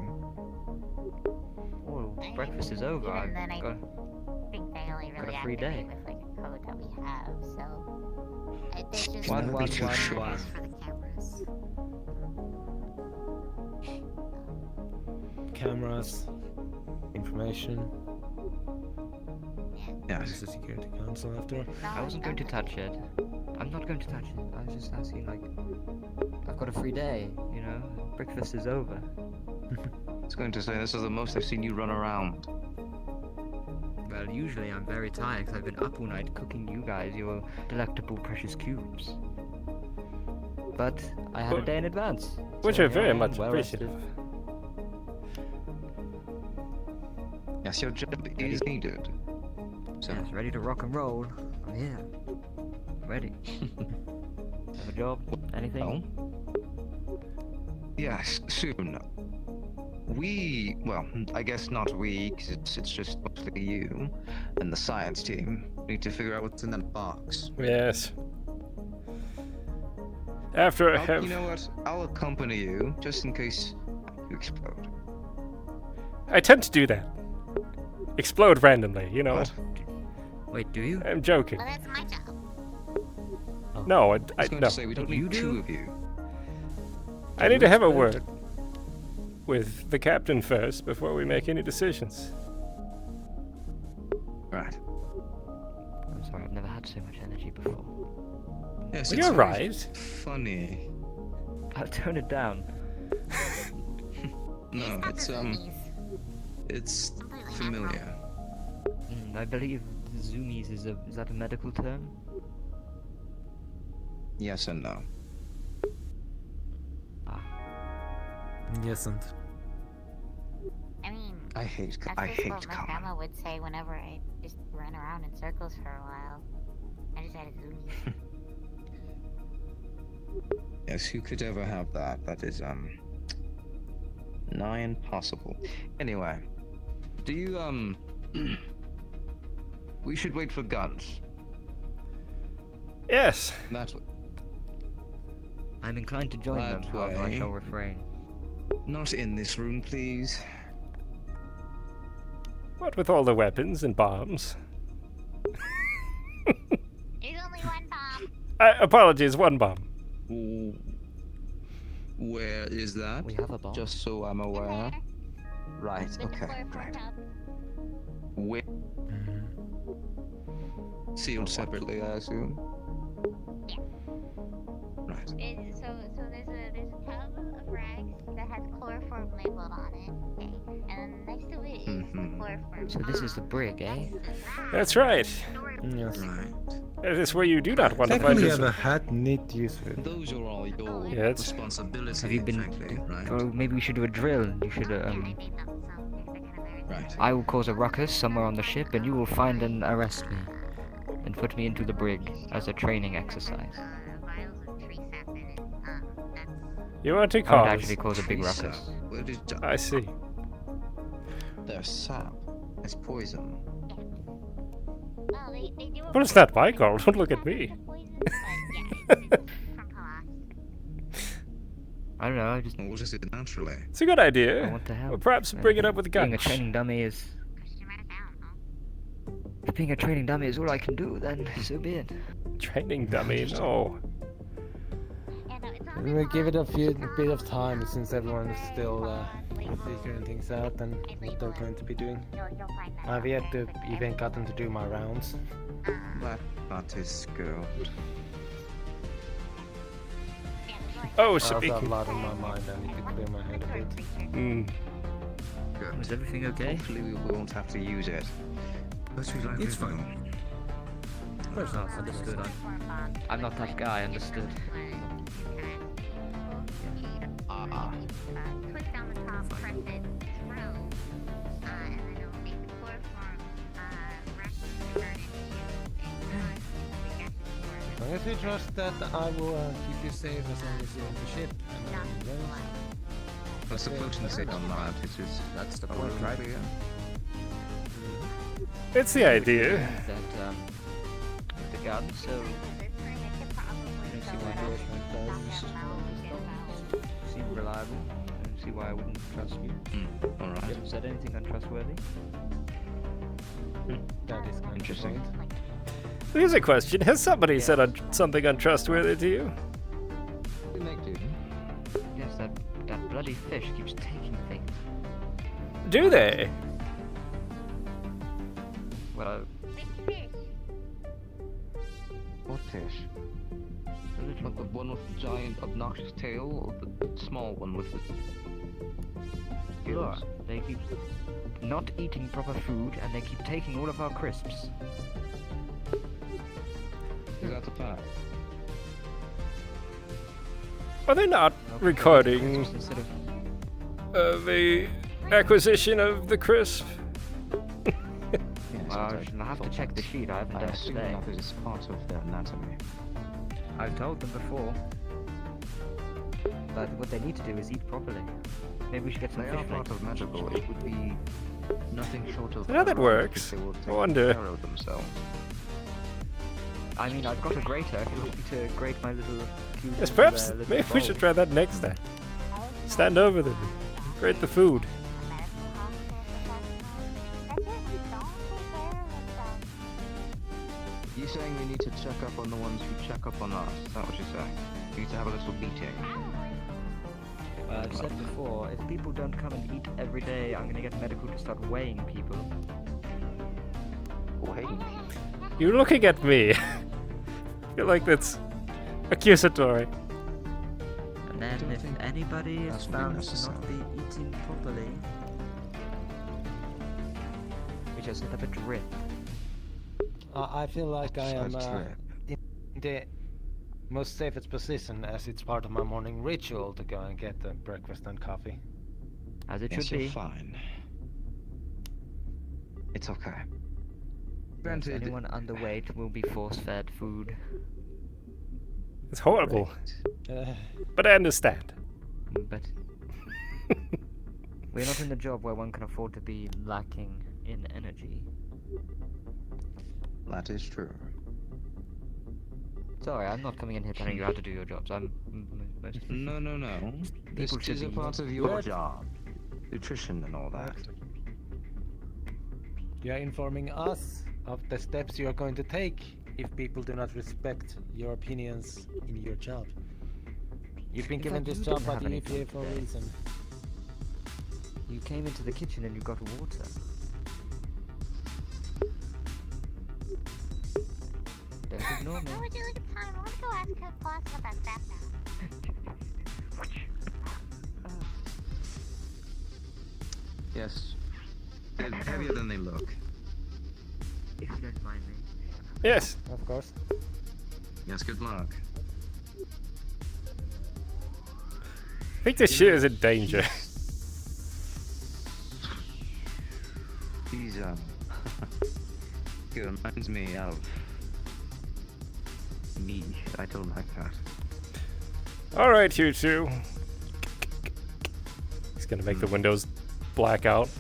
Oh, breakfast is over. Even I've then, I got. think they only Got a really free activate day. with like a code that we have, so there's just One, no one, cameras one, for one. the cameras. Cameras, information. Yeah. Yes. It's the Security Council after all. I wasn't going to touch it. I'm not going to touch it. I was just asking, like, I've got a free day, you know? Breakfast is over. I was going to say, this is the most I've seen you run around. Well, usually I'm very tired because I've been up all night cooking you guys your delectable precious cubes. But I had a day in advance. Which so are very here I am, much well appreciative. rested. Yes, your job is needed. So, Yes, ready to rock and roll. I'm here. Ready. Have a job? Anything? yes, soon. Well, I guess not we, because it's just mostly you and the science team need to figure out what's in that box. Yes. After I have... You know what? I'll accompany you, just in case you explode. I tend to do that. Explode randomly, you know. What? Wait, do you? I'm joking. Well, that's my job. No, I was going no. to say, we don't You need do? two of you. I need to have a word with the captain first before we make any decisions. Right. I'm sorry, I've never had so much energy before. Yes, You're it's very right. Funny. I'll tone it down. No, it's familiar. I believe zoomies is that a medical term? Yes and no. Yes, and I mean, I hate that's I just hate what my common. grandma would say whenever I just ran around in circles for a while. I just had a zoom. Yes, who could ever have that? That is nigh impossible. Anyway, do you we should wait for guns. Yes. That's I'm inclined to join them, That however I way. shall refrain. not in this room, please. What with all the weapons and bombs? There's only one bomb. Apologies, one bomb. Ooh. Where is that? We have a bomb. Just so I'm aware. Right. With the Okay. chloroform Great. tub. Where? Sealed separately, I assume. Yeah. Right. So there's a tub of rags that has chloroform labeled on it. Okay. And next to it is the Mhm. chloroform. So this is the brig, eh? That's right. yes. Right. That is where you do not want to find Technically, yourself. I've had neat use for it. Those are all your Yeah, it's- responsibilities. Have you been? frankly, right? Well, maybe we should do a drill. You should. Yeah, I made them, so they're kind of embarrassing. Right. I will cause a ruckus somewhere on the ship, and you will find and arrest me, and put me into the brig as a training exercise. Vials of tree sap in it. That's You want to I would cause. actually cause a big Tree ruckus. sap. Where did I see. there's sap? It's poison. well, they do. But it's not my call. Don't look at me. Poison, but yeah, it's from Colossus. I don't know. I just Or was it naturally? It's a good I idea. want to help. Well, perhaps And bring it up with Being a guns. training dummy is. Question mark down, huh? If being a training dummy is all I can do, then so be it. Training dummy, no. Yeah, no, it's on We the give it a top. bit of time since everyone's still Label. figuring things out and what they're going to be doing. You'll find that I've out yet there. to even gotten to do my rounds. That is good. Yeah, there's like- Oh, I also have a speaking. lot on my mind. I need to clear my head a bit. Mm. Good. Was everything okay? Hopefully we won't have to use it. But we like It's it, fine. though. Oh, understood. I'm not that guy. Understood. Twist down the top, press it, screw, and then it'll make the chloroform rapidly turn into As long as you trust that I will keep you safe as long as you're on the ship. And on the road. What's the potency on that? That's the point, right? It's the idea. That with the gun. So see why seem reliable. I don't see why I wouldn't trust you. Alright. Is that anything untrustworthy? That is kind of Interesting. the point. Here's a question. Has somebody said something untrustworthy to you? We make do. Yes, that bloody fish keeps taking things. Do they? Well, fish? Like the one with the giant obnoxious tail, or the small one with the Sure. gills? They keep not eating proper food, and they keep taking all of our crisps. Is that the plan? Are they not Okay, recording crisps instead of the acquisition of the crisp? Yes, I'll have to check the sheet. I haven't I done it assume today. that is part of their anatomy. I've told them before. But what they need to do is eat properly. Maybe we should get some They fish are part flakes. of magical. It would be nothing short of. How that ironic works? if they were I taking wonder. care of themselves. I mean, I've got a grater if you want me to grate my little cubes. Yes, into perhaps their little maybe we bowl. should try that next time. Stand over them, grate the food. You're saying we need to check up on the ones who check up on us? Is that what you're saying? We need to have a little meeting. I've said before, if people don't come and eat every day, I'm gonna get medical to start weighing people. Wait. You're looking at me. I feel like that's accusatory. And then don't if think anybody is that's found to necessary. not be eating properly, we just set up a drip. I feel like I am That's right. in the most safest position, as it's part of my morning ritual to go and get the breakfast and coffee. As it Yes, should you're be. fine. It's okay. Yes, Granted, anyone underweight will be force-fed food. It's horrible, Uh, but I understand. But we're not in a job where one can afford to be lacking in energy. that is true. Sorry, I'm not coming in here telling you how to do your jobs. I'm most No. This People should is a be part of your What? job. Nutrition and all that. you are informing us of the steps you are going to take if people do not respect your opinions in your job. You've been In given fact, this you job didn't by have the any EPA food for a today. reason. You came into the kitchen and you got water. Don't ignore me. What would you like a time? I want to go ask her boss about that staff now. Yes. They're heavier than they look. If you don't mind me. Yes. Of course. Yes, good luck. I think this shit is in danger. He's, he reminds me of me. I don't like that. Alright, you two. He's gonna make the windows black out.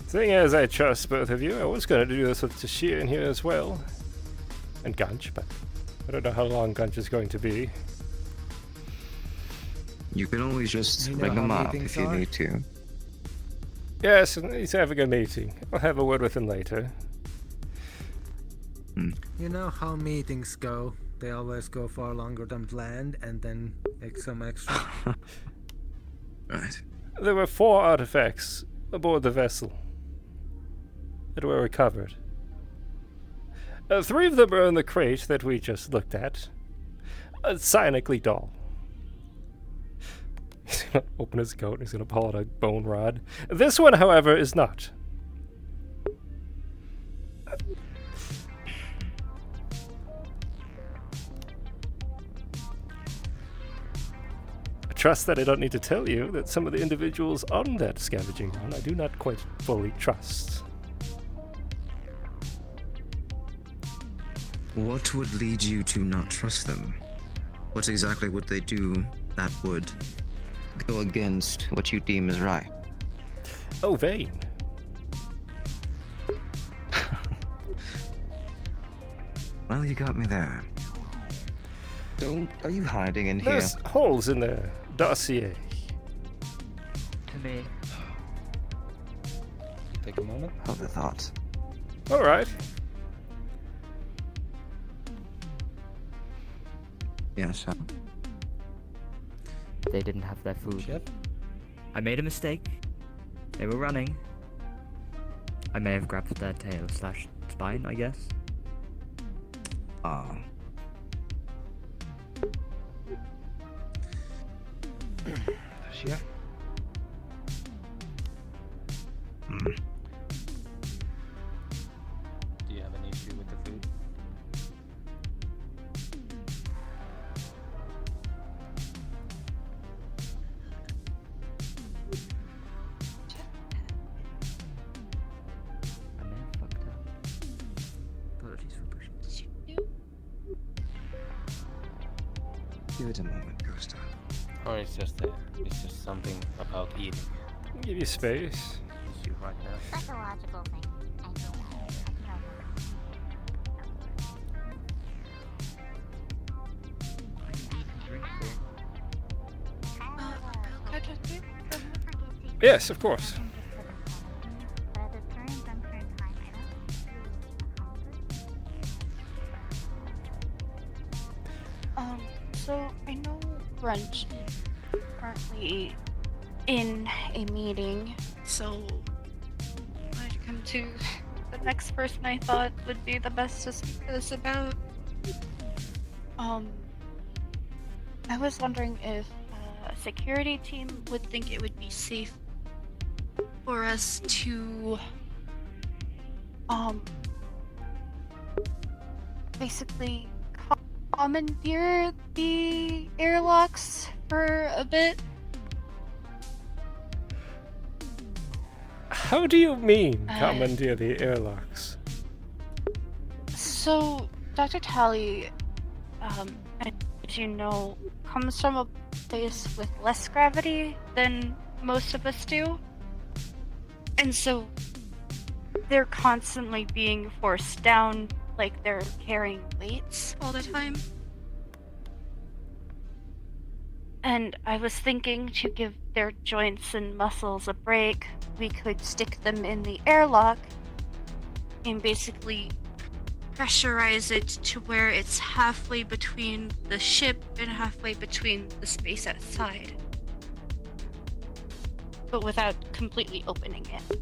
Seeing as I trust both of you, I was gonna do this with Tashir in here as well. And Gunch, but I don't know how long Gunch is going to be. You can always just You know ring how him up meetings if you are? need to. Yes, and he's having a meeting. I'll have a word with him later. You know how meetings go. They always go far longer than planned and then make some extra. Right. There were 4 artifacts aboard the vessel that were recovered. 3 of them are in the crate that we just looked at. A Cyanically doll. He's gonna open his coat and he's gonna pull out a bone rod. This one, however, is not. I trust that I don't need to tell you that some of the individuals on that scavenging run I do not quite fully trust. What would lead you to not trust them? What exactly would they do that would go against what you deem is right? Oh, Vane. Well, you got me there. Are you hiding in here? There's holes in the dossier. To me. Take a moment. Hold the thought. Alright. Yes, sir. They didn't have their food. Chef? I made a mistake. They were running. I may have grabbed their tail / spine, I guess. Ah. Yeah. Do you have an issue with the food? I may have fucked up. Apologies for pushing. Give it a moment, Costa. Or it's just something about eating. Give you space. Issue right now. Psychological thing. I don't know. Yes, of course. But at the current time, I don't. So I know Brunch is currently in a meeting, so I'd come to the next person I thought would be the best to speak to this about. I was wondering if a security team would think it would be safe for us to basically commandeer the airlocks for a bit. How do you mean, commandeer the airlocks? So, Dr. Tally, as you know, comes from a place with less gravity than most of us do. And so, they're constantly being forced down like they're carrying weights all the time. And I was thinking to give their joints and muscles a break, we could stick them in the airlock and basically pressurize it to where it's halfway between the ship and halfway between the space outside. But without completely opening it.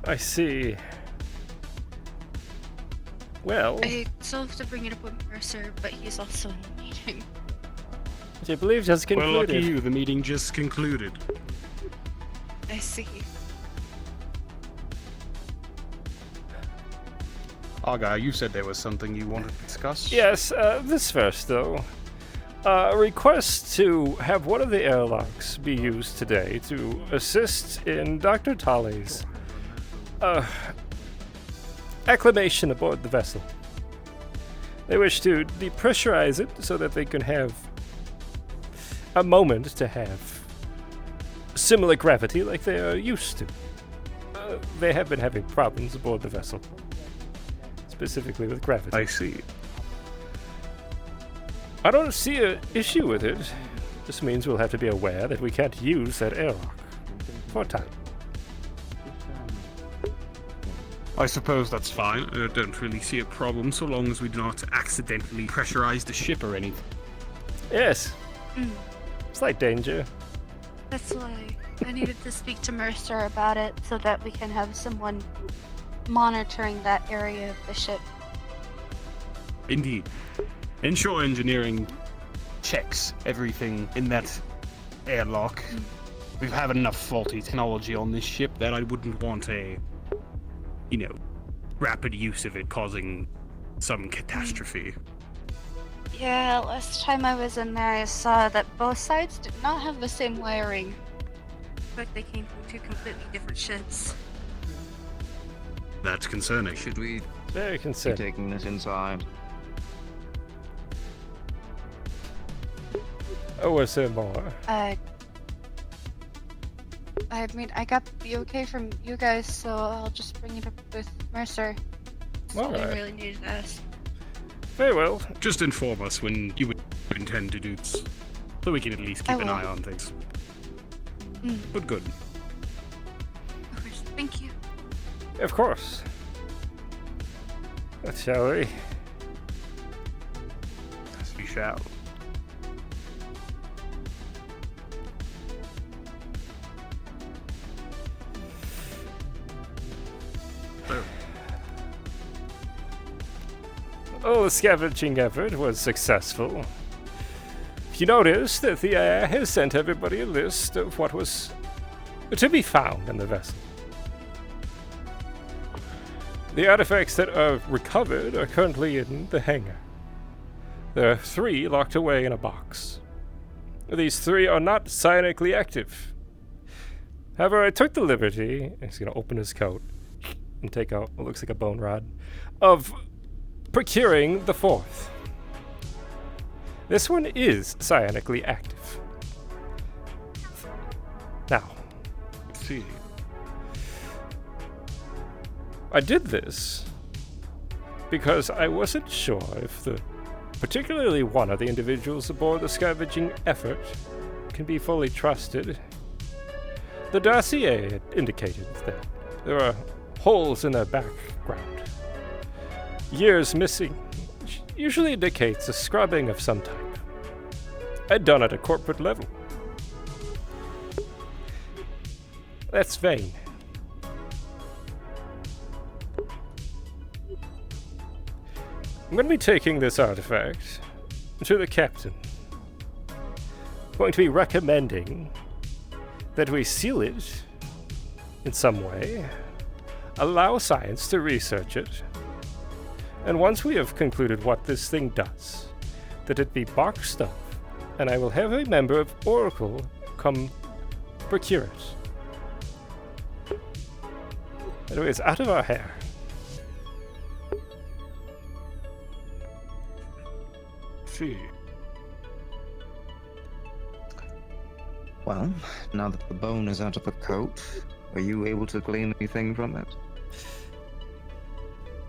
I see. Well, I still have to bring it up with Mercer, but he's also in the meeting. I believe just concluded. Well, lucky you, the meeting just concluded. I see. Argyll, you said there was something you wanted to discuss? Yes, this first, though. A request to have one of the airlocks be used today to assist in Dr. Tolly's acclimation aboard the vessel. They wish to depressurize it so that they can have a moment to have similar gravity like they are used to. They have been having problems aboard the vessel, specifically with gravity. I see. I don't see an issue with it. This means we'll have to be aware that we can't use that airlock for a time. I suppose that's fine. I don't really see a problem so long as we do not accidentally pressurize the ship or anything. Yes. Slight danger. That's why I needed to speak to Mercer about it so that we can have someone monitoring that area of the ship. Indeed. Ensure engineering checks everything in that airlock. We've had enough faulty technology on this ship that I wouldn't want a, rapid use of it causing some catastrophe. Yeah, last time I was in there I saw that both sides did not have the same wiring. Like they came from two completely different ships. That's concerning. Should we Very be concerning. taking this inside? Oh, was there more? I mean, I got the okay from you guys, so I'll just bring it up with Mercer. That's all I Alright. really needed to ask. Very well. Just inform us when you would intend to do this, so we can at least I keep an will. eye on things. Mm. But good. Of course, thank you. Of course. What shall we? As we shall. well, the scavenging effort was successful. You notice that the AI has sent everybody a list of what was to be found in the vessel. The artifacts that are recovered are currently in the hangar. There are 3 locked away in a box. These 3 are not psionically active. However, I took the liberty, he's going to open his coat and take out what looks like a bone rod, of procuring the 4th. This one is psionically active. Now, Let's see. I did this because I wasn't sure if particularly one of the individuals aboard the scavenging effort can be fully trusted. The dossier had indicated that there are holes in their background. Years missing, which usually indicates a scrubbing of some type. Done at a corporate level. That's vain. I'm going to be taking this artifact to the captain. I'm going to be recommending that we seal it in some way, allow science to research it, and once we have concluded what this thing does, that it be boxed up, and I will have a member of Oracle come procure it. Anyway, it's out of our hair. See. Well, now that the bone is out of the coat, are you able to glean anything from it?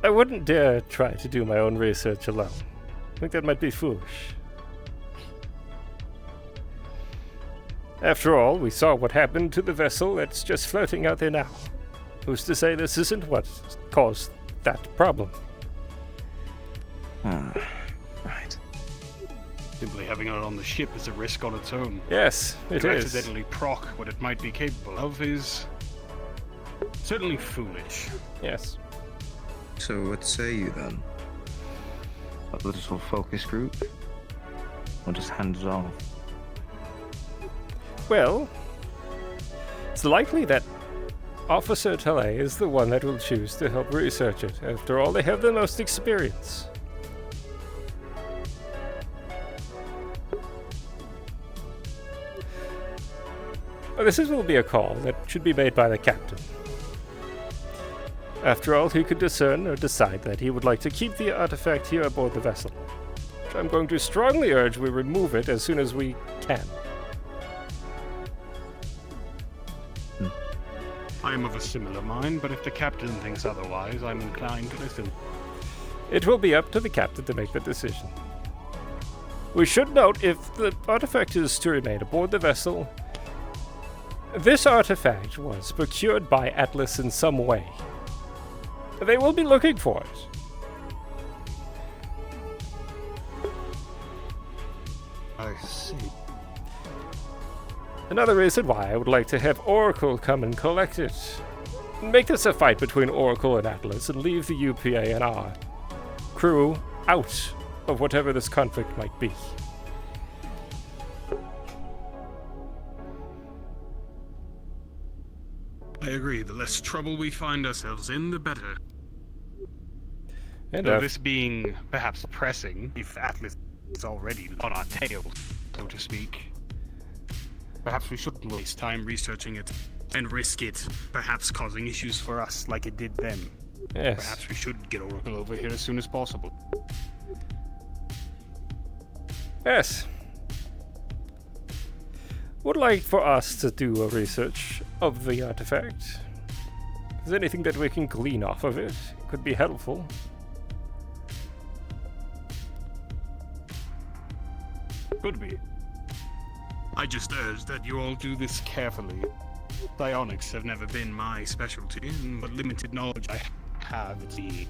I wouldn't dare try to do my own research alone. I think that might be foolish. After all, we saw what happened to the vessel that's just floating out there now. Who's to say this isn't what caused that problem? Right. Simply having it on the ship is a risk on its own. Yes, it to is. accidentally proc what it might be capable of is certainly foolish. Yes. So what say you then? A little focus group? Or just hand it off? Well, it's likely that Officer Talley is the one that will choose to help research it. After all, they have the most experience. Well, this will be a call that should be made by the captain. After all, he could discern or decide that he would like to keep the artifact here aboard the vessel. I'm going to strongly urge we remove it as soon as we can. I am of a similar mind, but if the captain thinks otherwise, I'm inclined to listen. It will be up to the captain to make the decision. We should note, if the artifact is to remain aboard the vessel, this artifact was procured by Atlas in some way. They will be looking for it. I see. Another reason why I would like to have Oracle come and collect it. Make this a fight between Oracle and Atlas and leave the UPA and our crew out of whatever this conflict might be. I agree. The less trouble we find ourselves in, the better. And Though this being perhaps pressing, if Atlas is already on our tail, so to speak, perhaps we shouldn't waste time researching it and risk it perhaps causing issues for us like it did them. yes. Perhaps we should get Oracle over here as soon as possible. Yes. Would like for us to do a research of the artifact. If there's anything that we can glean off of it, could be helpful. Could be. I just urge that you all do this carefully. Psionics have never been my specialty, and what limited knowledge I have is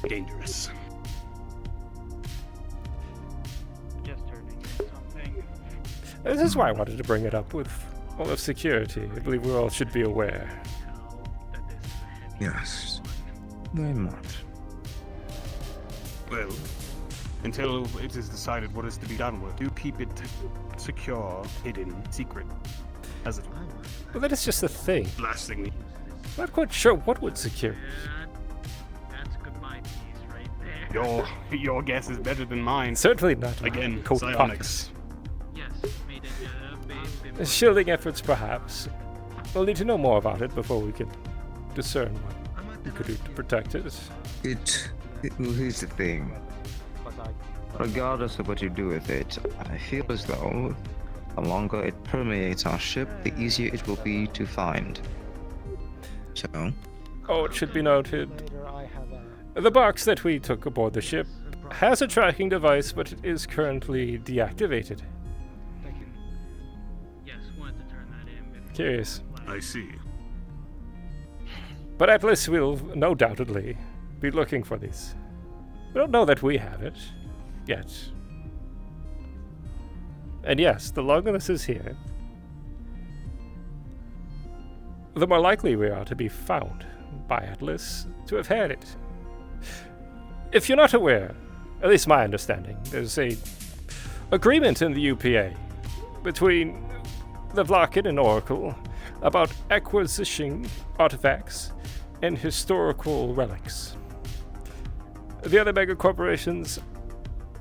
dangerous. Just turning in something. This is why I wanted to bring it up with all of security. I believe we all should be aware. Yes. Very much. Well, until it is decided what is to be done with, do keep it secure, hidden, secret. As it Well, that is just the thing. last thing we Not quite sure what would secure. That's goodbye piece right there. your guess is better than mine. Certainly not Again, coat psionics. Yes, made it pockets. Shielding efforts, perhaps. We'll need to know more about it before we can discern what we could do to protect it. Well, here's the thing. Regardless of what you do with it, I feel as though the longer it permeates our ship, the easier it will be to find. So? Oh, it should be noted. The box that we took aboard the ship has a tracking device, but it is currently deactivated. Yes, wanted to turn that in. Curious. I see. But Atlas will no doubtedly be looking for these. We don't know that we have it yet. And yes, the longer this is here, the more likely we are to be found by Atlas to have had it. If you're not aware, at least my understanding, there's a agreement in the UPA between the Vlakin and Oracle about acquisition artifacts and historical relics. The other mega corporations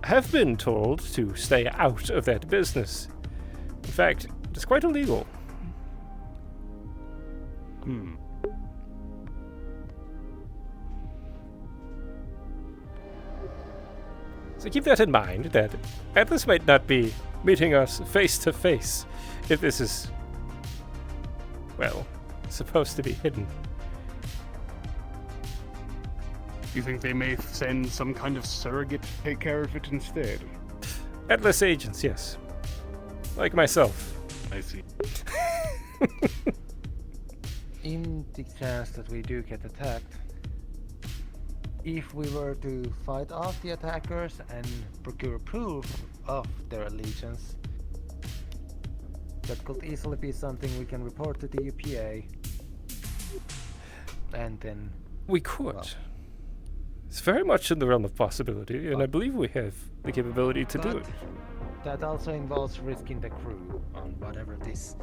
have been told to stay out of that business. In fact, it's quite illegal. So keep that in mind, that Atlas might not be meeting us face to face if this is, well, supposed to be hidden. You think they may send some kind of surrogate to take care of it instead? Atlas agents, yes. Like myself. I see. In the chance that we do get attacked, if we were to fight off the attackers and procure proof of their allegiance, that could easily be something we can report to the UPA. And then... We could. Well, it's very much in the realm of possibility, and I believe we have the capability to do it. that also involves risking the crew on whatever this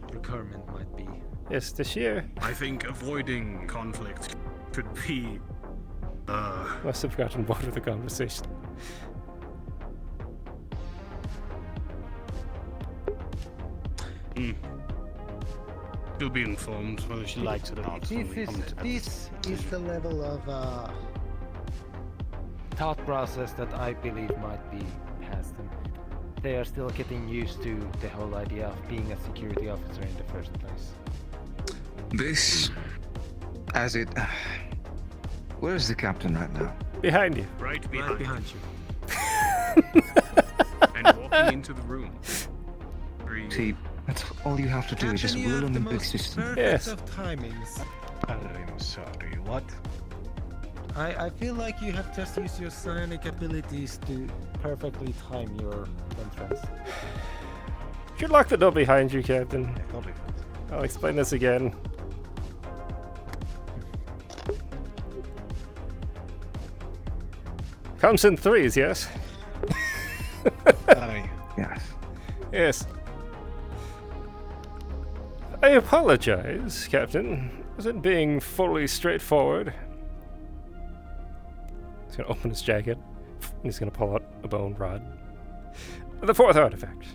procurement might be. Yes, this year. I think avoiding conflict could be Must have gotten bored of the conversation. She'll be informed whether she likes it or not. This is the level of thought process that I believe might be past them. They are still getting used to the whole idea of being a security officer in the first place. This, as it... Where's the captain right now? Behind you. Right behind you. And walking into the room. See, that's all you have to do is just rule on the big system. Yes. Of timings. I'm sorry, what? I feel like you have just used your psionic abilities to perfectly time your entrance. You lock the door behind you, Captain. I'll explain this again. Comes in threes, yes? Yes. Yes. I apologize, Captain. Wasn't being fully straightforward. He's gonna open his jacket, and he's gonna pull out a bone rod. The fourth artifact.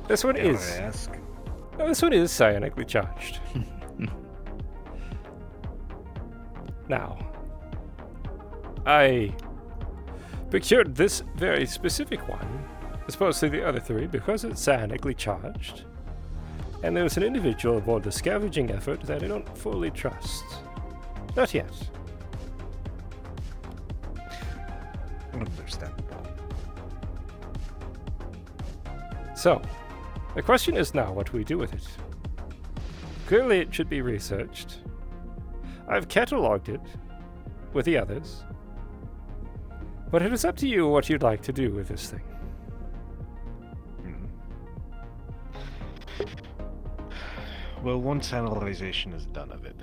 This one is. Oh, this one is psionically charged. Now, I procured this very specific one, as opposed to the other three, because it's psionically charged. And there's an individual aboard the scavenging effort that I don't fully trust. Not yet. Understandable. So, the question is now what we do with it. Clearly it should be researched. I've catalogued it with the others. But it is up to you what you'd like to do with this thing. Well, once analyzation is done of it,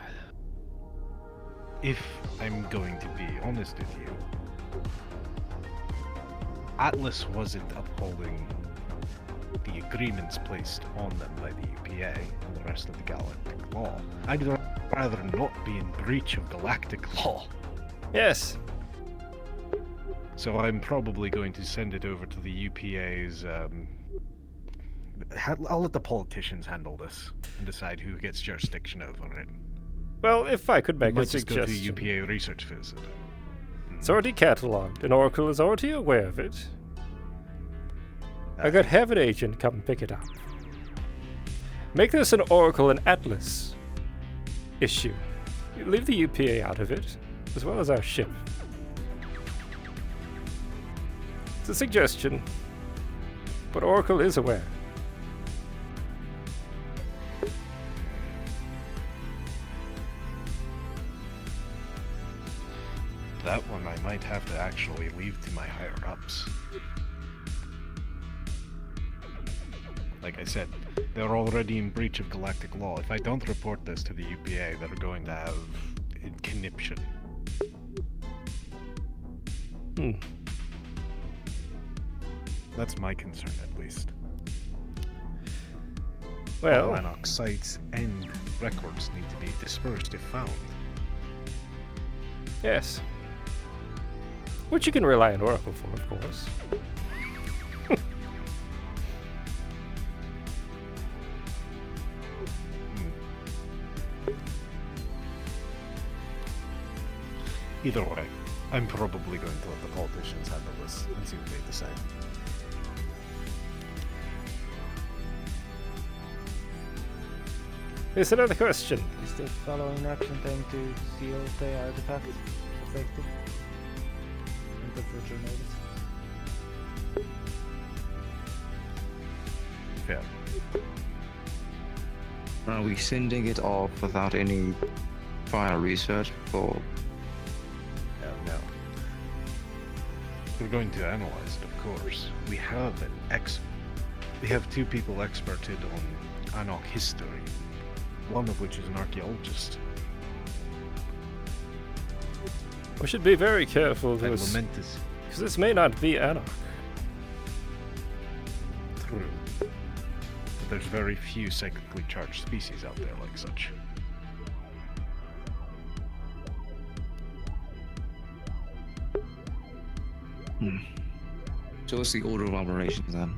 if I'm going to be honest with you, Atlas wasn't upholding the agreements placed on them by the UPA and the rest of the galactic law. I'd rather not be in breach of galactic law. Yes. So I'm probably going to send it over to the UPA's, I'll let the politicians handle this and decide who gets jurisdiction over it. Well, if I could make a Might just go to a suggestion. UPA research visit. It's already catalogued, and Oracle is already aware of it. I could have an agent come pick it up. Make this an Oracle and Atlas issue. Leave the UPA out of it, as well as our ship. It's a suggestion, but Oracle is aware. That one I might have to actually leave to my higher-ups. Like I said, they're already in breach of galactic law. If I don't report this to the UPA, they're going to have a conniption. That's my concern, at least. Well, Lanark sites and records need to be dispersed if found. yes. Which you can rely on Oracle for, of course. Either way, I'm probably going to let the politicians handle this and see what they decide. Here's another question. Is the following action time to seal the artifact effective? Until further notice. Fair. Are we sending it off without any prior research before? No. We're going to analyze it, of course. We have we have two people experted on Anok history, one of which is an archaeologist. We should be very careful And because momentous. this may not be Anok. True. But there's very few psychically charged species out there like such. So what's the order of operations then?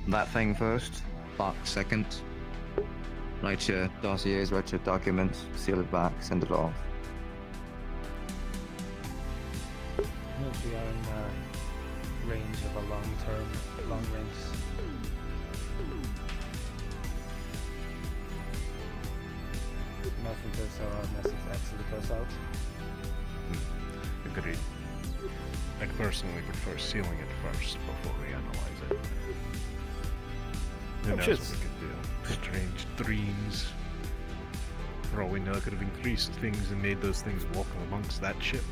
That thing first, Bach second. Write your dossiers, write your documents, seal it back, send it off. Once we are in range of a long range. Message so our message actually goes out. Agreed. I'd personally prefer sealing it first before we analyze it. Who knows what we could do? Strange dreams. For all we know, it could have increased things and made those things walk amongst that ship.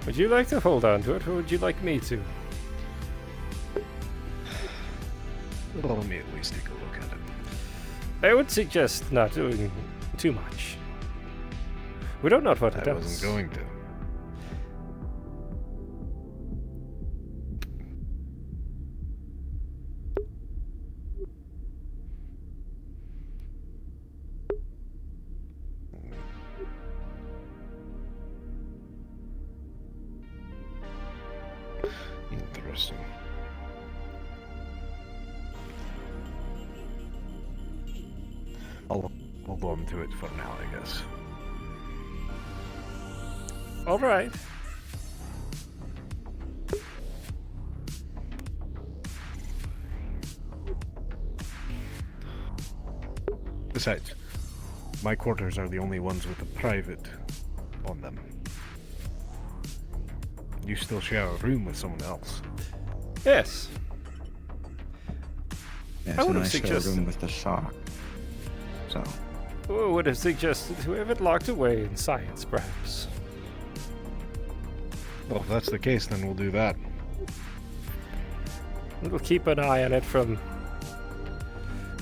Would you like to hold on to it, or would you like me to? Let me at least take a look at it. I would suggest not doing too much. We don't know what it I does. wasn't going to. Interesting. I'll hold on to it for now, I guess. All right. Besides, my quarters are the only ones with a private on them. You still share a room with someone else. Yes. Yes, I would and have share a suggested. room with the shark. So, I would have suggested to have it locked away in science, perhaps. Well, if that's the case, then we'll do that. We'll keep an eye on it from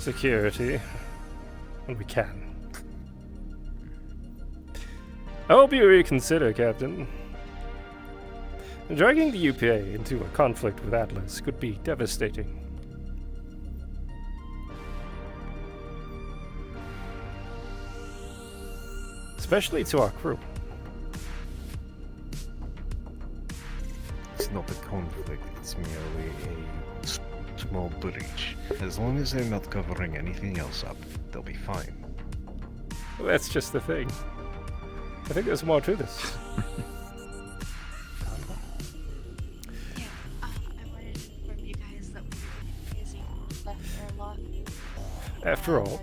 security when we can. I hope you reconsider, Captain. Dragging the UPA into a conflict with Atlas could be devastating. Especially to our crew. It's not a conflict, it's merely a small breach. As long as they're not covering anything else up, they'll be fine. Well, that's just the thing. I think there's more to this. I wanted to inform you guys that we're using left airlock. After all,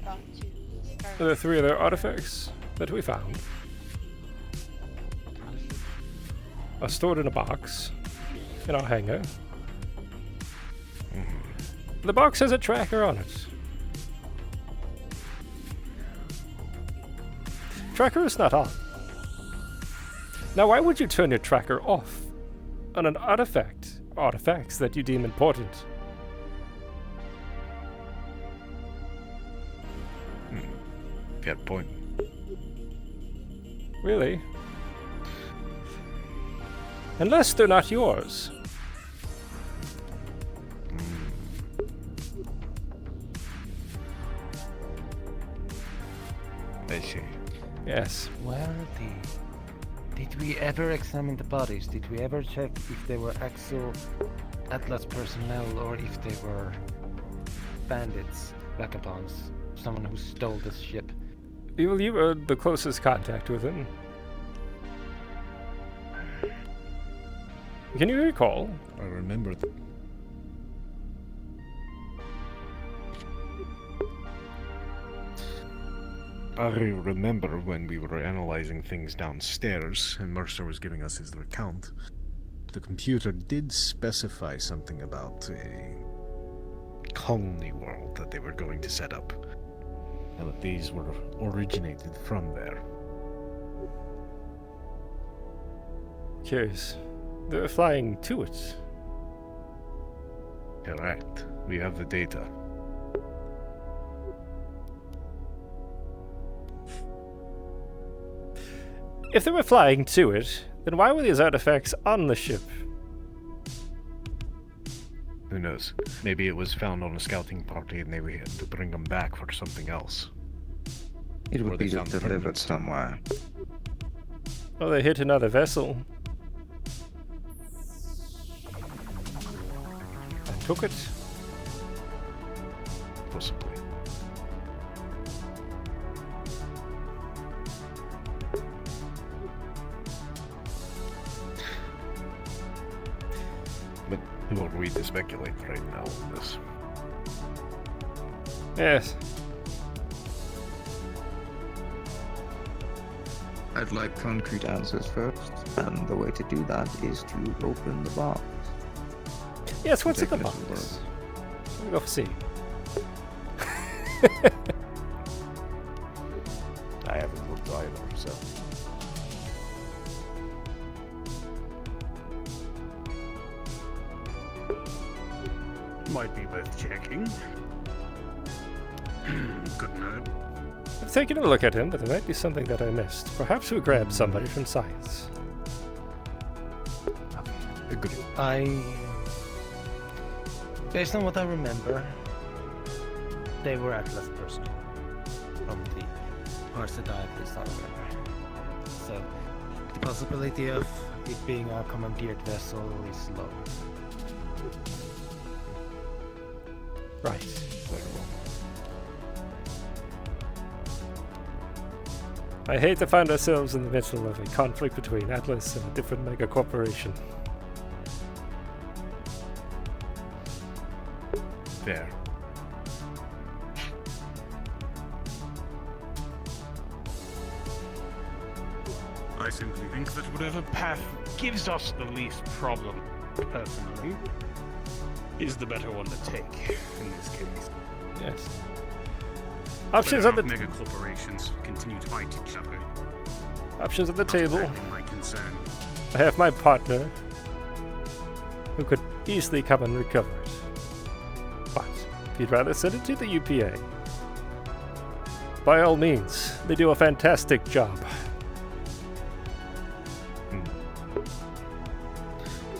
the 3 other artifacts that we found are stored in a box in our hangar. The box has a tracker on it. Tracker is not on. Now, why would you turn your tracker off on an artifacts that you deem important? Fair point. Really? Unless they're not yours. I see. Yes. Where are they? Did we ever examine the bodies? Did we ever check if they were actual Atlas personnel or if they were bandits, vagabonds, someone who stole this ship? You were the closest contact with him. Can you recall? I remember I remember when we were analyzing things downstairs and Mercer was giving us his account. The computer did specify something about a colony world that they were going to set up. And that these were originated from there. Curious. They were flying to it. Correct. We have the data. If they were flying to it, then why were these artifacts on the ship? Who knows? Maybe it was found on a scouting party and they had to bring them back for something else. It Or would they be found delivered permanent. somewhere. Oh, they hit another vessel. And took it. Possibly. But who are we to speculate right now on this? Yes. I'd like concrete answers first, and the way to do that is to open the box. Yes, what's in the Take box? it as Let me go see. I haven't looked either, so. Might be worth checking. Good nerd. I've taken a look at him, but there might be something that I missed. Perhaps we grabbed somebody from science. Agreed. Based on what I remember, they were Atlas person from the parts that I at least I remember. So the possibility of it being a commandeered vessel is low. Right. I hate to find ourselves in the middle of a conflict between Atlas and a different mega corporation. Fair. I simply think that whatever path gives us the least problem, personally, is the better one to take in this case. Yes. Options on the mega corporations continue to fight each other. options on the table. Exactly my concern. I have my partner, who could easily come and recover it. But If you'd rather send it to the UPA, by all means, they do a fantastic job.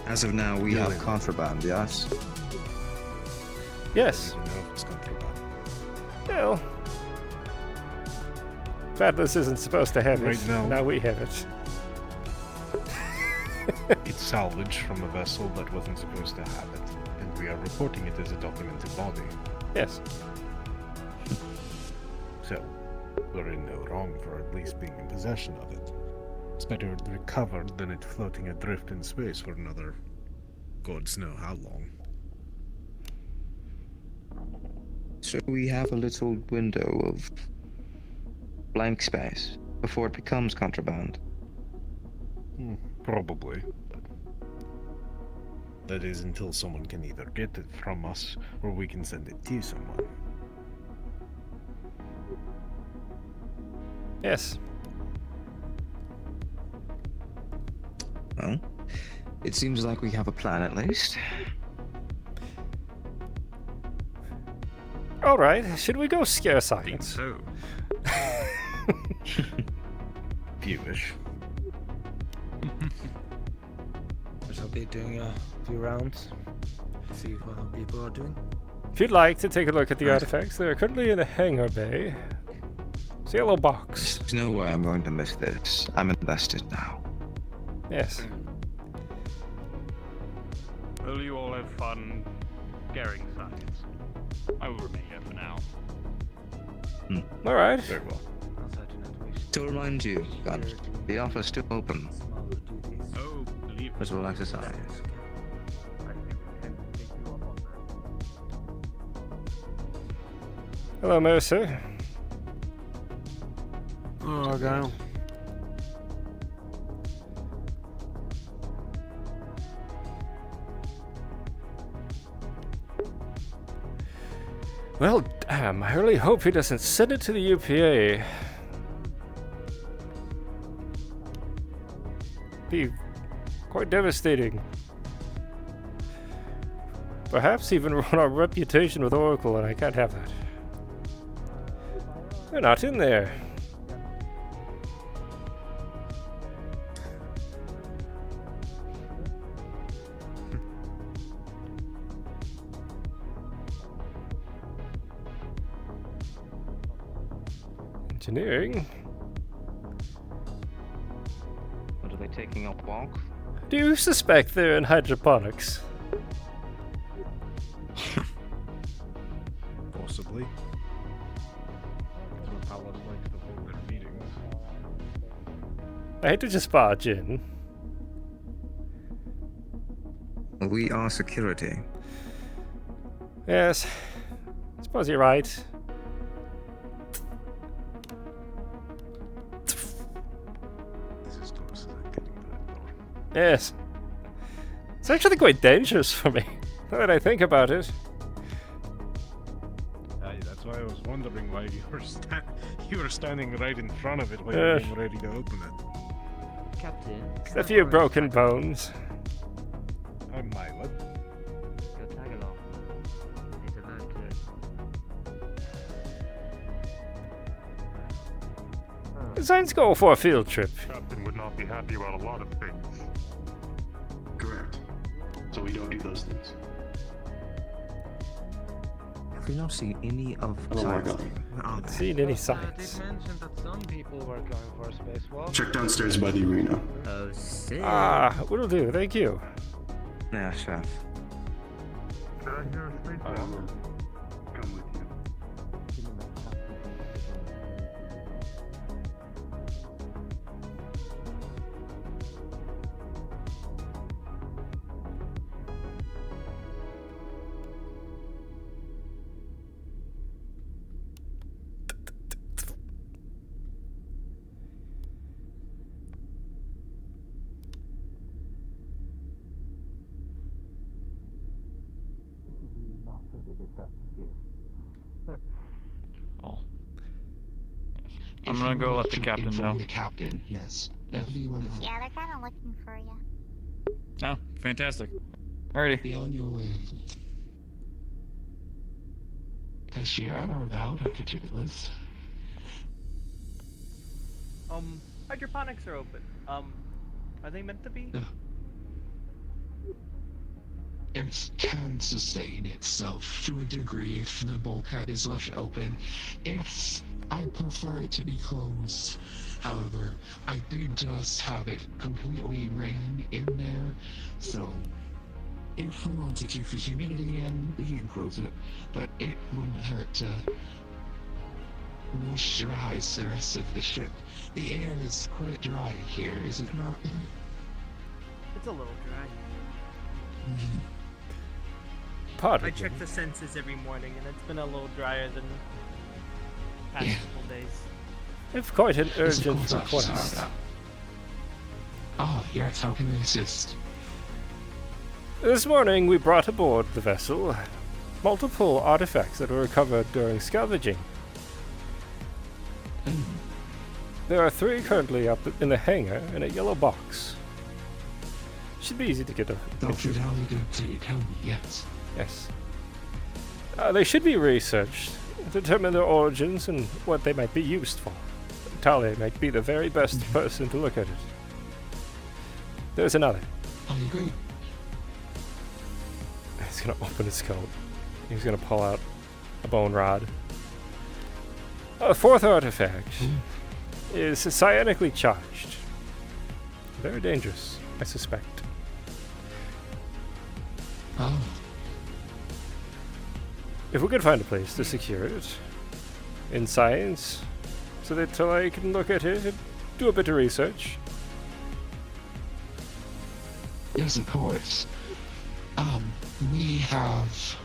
As of now, we have contraband, yes? Yes. I don't know if it's contraband. Well, Fathless isn't supposed to have Right it. now. Now we have it. It's salvaged from a vessel that wasn't supposed to have it, and we are reporting it as a documented body. Yes. So, we're in no wrong for at least being in possession of it. It's better recovered than it floating adrift in space for another gods know how long. So we have a little window of blank space before it becomes contraband. Probably. But that is until someone can either get it from us or we can send it to someone. Yes. Well, it seems like we have a plan at least. Alright, should we go scare science? So. Fewish. I'll be doing a few rounds. See what other people are doing. If you'd like to take a look at the artifacts, they are currently in the hangar bay. It's a yellow box. There's no way I'm going to miss this. I'm invested now. Yes. Will you all have fun scaring science? I will remain here for now. Alright. Very well. To remind you, God, the office still open. Oh, believe Ritual exercise. Hello, Mercer. Oh, Argyll. Well, damn, I really hope he doesn't send it to the UPA. Be quite devastating. Perhaps even ruin our reputation with Oracle, and I can't have that. They're not in there. Engineering? What, are they taking a walk? Do you suspect they're in hydroponics? Possibly. That's how I like to hold their meetings. I hate to just barge in. We are security. Yes. I suppose you're right. This is close to getting to that door. Yes. It's actually quite dangerous for me, now that I think about it. That's why I was wondering why you were standing right in front of it while you were getting ready to open it. Captain. A few broken bones. I'm Milo. Go tag along. He's about to. Let's go for a field trip. Captain would not be happy about a lot of things. Correct. So we don't do those things. Have we not seen any of Oh my science? God. Where are they? Seen any They signs? mentioned that some people were going for a spacewalk. Check downstairs by the arena. Oh, sick. Ah, will do, thank you. Yeah, chef. Did I hear a straight I walk? will come with you. Oh. I'm gonna go let the captain know. The captain, yes. Yeah, they're kind of looking for you. Oh, fantastic. Alrighty. Be on your way. Yeah, I know about. I could do this. Hydroponics are open. Are they meant to be? It can sustain itself to a degree if the bulkhead is left open. I prefer it to be closed. However, I did just have it completely rain in there, so if we want to keep the humidity in, we can close it, but it wouldn't hurt to moisturize the rest of the ship. The air is quite dry here, is it not? It's a little dry. Pardon I check the senses every morning, and it's been a little drier than the past couple days. If quite an urgent request. Oh, yes, how can I assist? This morning we brought aboard the vessel multiple artifacts that were recovered during scavenging. There are 3 currently up in the hangar in a yellow box. Should be easy to get a. Dr. Dowling did tell me, yes. Yes. They should be researched, determine their origins and what they might be used for. Talia might be the very best person to look at it. There's another. I agree. He's gonna open his coat. He's gonna pull out a bone rod. A 4th artifact is psionically charged. Very dangerous, I suspect. Oh. If we could find a place to secure it in science, so that Talia can look at it and do a bit of research. Yes, of course. We have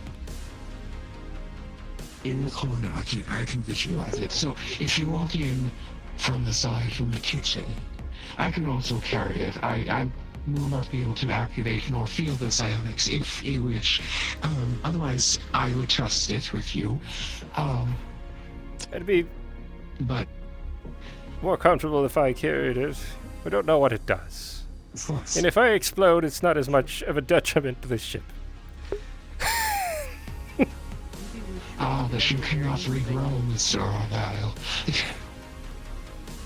in the corner, I can visualize it. So if you walk in from the side from the kitchen, I can also carry it. I will not be able to activate nor feel the psionics if you wish. Otherwise, I would trust it with you. It'd be but more comfortable if I carried it. We don't know what it does. And if I explode, it's not as much of a detriment to the ship. The ship cannot regrow, Mr. Argyll.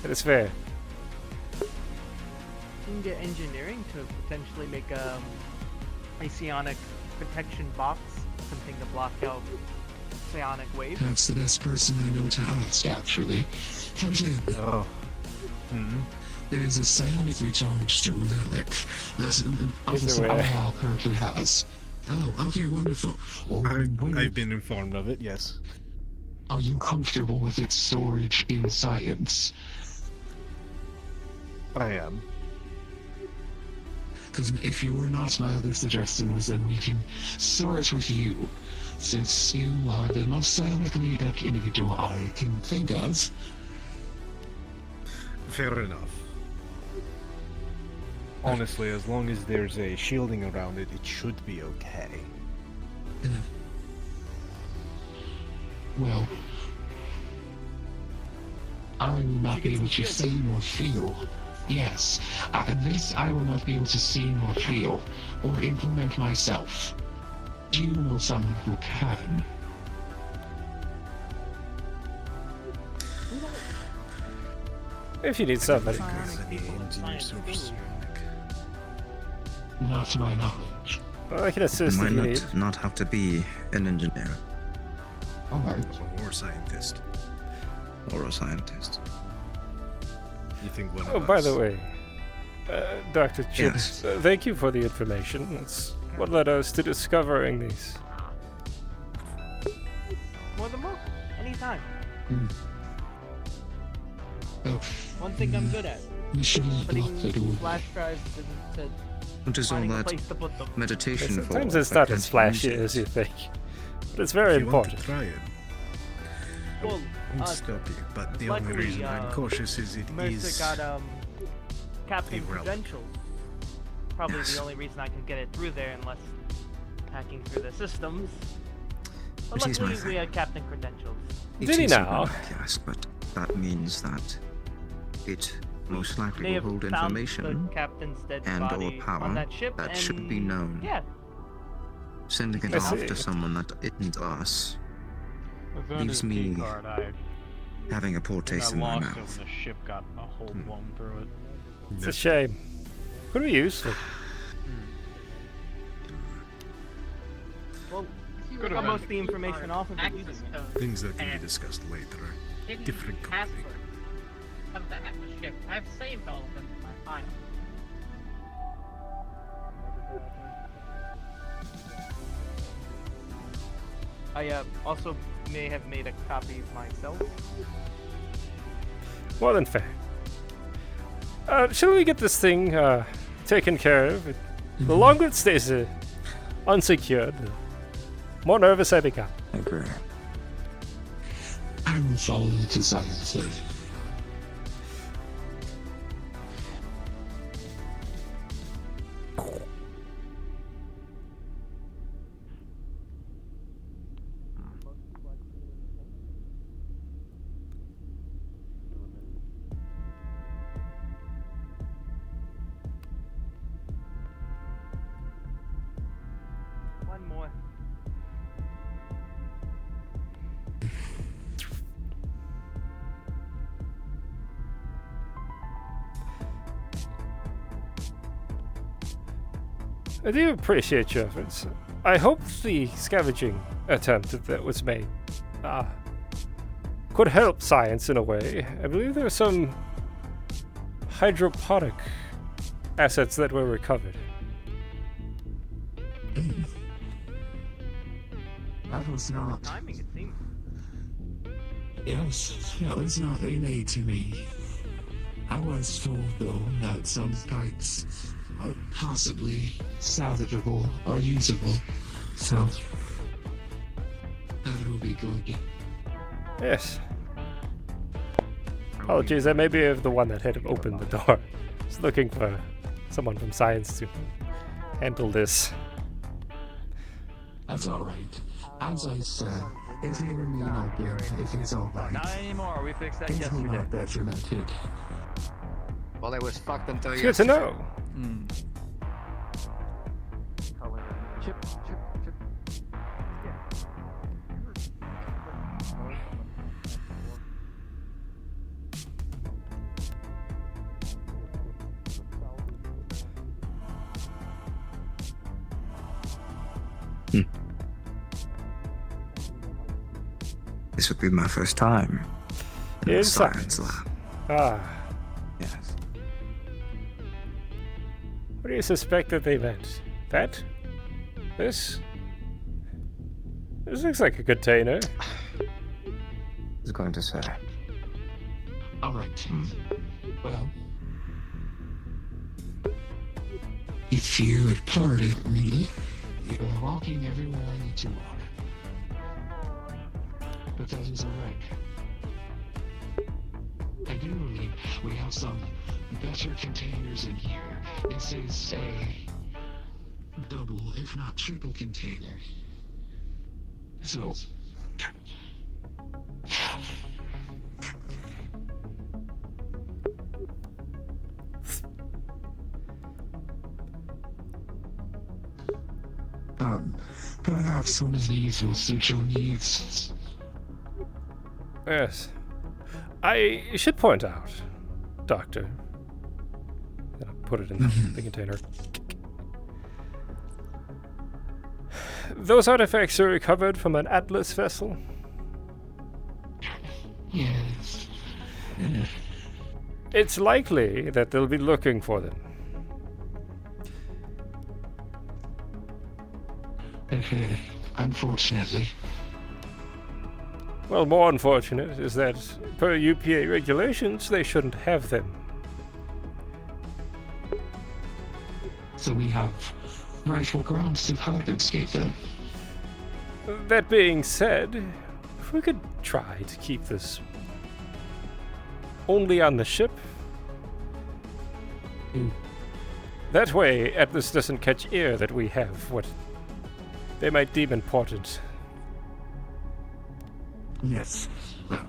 It is fair. You can get engineering to potentially make a psionic protection box, something to block out psionic waves. That's the best person I know to ask, actually. For example, there is a psionic recharge to relic that Officer Argyll currently has. Oh, okay, wonderful. I've been informed of it, yes. Are you comfortable with its storage in science? I am. Because if you were not, my other suggestion was that we can store it with you, since you are the most psionically adept individual I can think of. Fair enough. Honestly, as long as there's a shielding around it, it should be okay. Well, I will not be able to see nor feel. Yes, this I will not be able to see nor feel, or implement myself. Do you know someone who can? If you need somebody. Not to my knowledge. Well, I can assist if you need. Not have to be an engineer. Alright. Or a scientist. Or a scientist. You think one Oh, of by us... the way, Dr. Chips, thank you for the information. That's what led us to discovering these. More than welcome. Anytime. Oh. One thing I'm good at. We should putting flash drives to What is all finding a that place to put them. meditation for? Sometimes it's not as flashy as you think, but it's very If you want important. to try it, Well, I won't stop you, but the only reason I'm cautious is it Mercer is... got captain a relic. credentials. Probably the only reason I can get it through there unless hacking through the systems. But Which is my luckily we had captain credentials. It Did he is now? ironic, yes, but that means that it most likely They will have hold found information the captain's dead and or body power on that ship, that and should be known. yeah. Sending it I see. after someone that isn't us. leaves me having a poor taste in my lost it mouth. when the ship got a hole blown through it. It's a shame. Could be useful. Well, Could got have most of the information off of it. Things that can be discussed later. Different company. Of the ship. I've saved all of them in my file. I also may have made a copy myself. More than fair. Shall we get this thing taken care of? The longer it stays unsecured, the more nervous I become. I agree. I will follow you to science later. One more. I do appreciate your efforts. I hope the scavenging attempt that was made could help science in a way. I believe there were some hydroponic assets that were recovered. That was not. Timing, it seems. Yes, that was not innate to me. I was told, though, that some parts are possibly salvageable or usable. So, that will be good. Yes. Apologies, I may be the one that had opened the door. Just looking for someone from science to handle this. That's alright. As I said, if you and me not here, if it's alright. Not anymore. We fixed that Things will yesterday. not detrimented. Well, it was fucked until It's good to know. Chip. This would be my first time in In a science science. lab. Ah. Yes. What do you suspect that they meant? That? This? This looks like a container. I was going to say. Alright. Well. If you had parted me, you were walking everywhere I need to walk. But that is alright. I do believe we have some better containers in here. This is a double, if not triple container. So, perhaps one of these will suit your needs. Yes. I should point out, Doctor. I'll put it in the container. Those artifacts are recovered from an Atlas vessel. Yes. It's likely that they'll be looking for them. Unfortunately. Well, more unfortunate is that, per UPA regulations, they shouldn't have them. So we have rightful grounds to confiscate them. That being said, if we could try to keep this only on the ship, that way Atlas doesn't catch ear that we have what they might deem important. Yes. Well,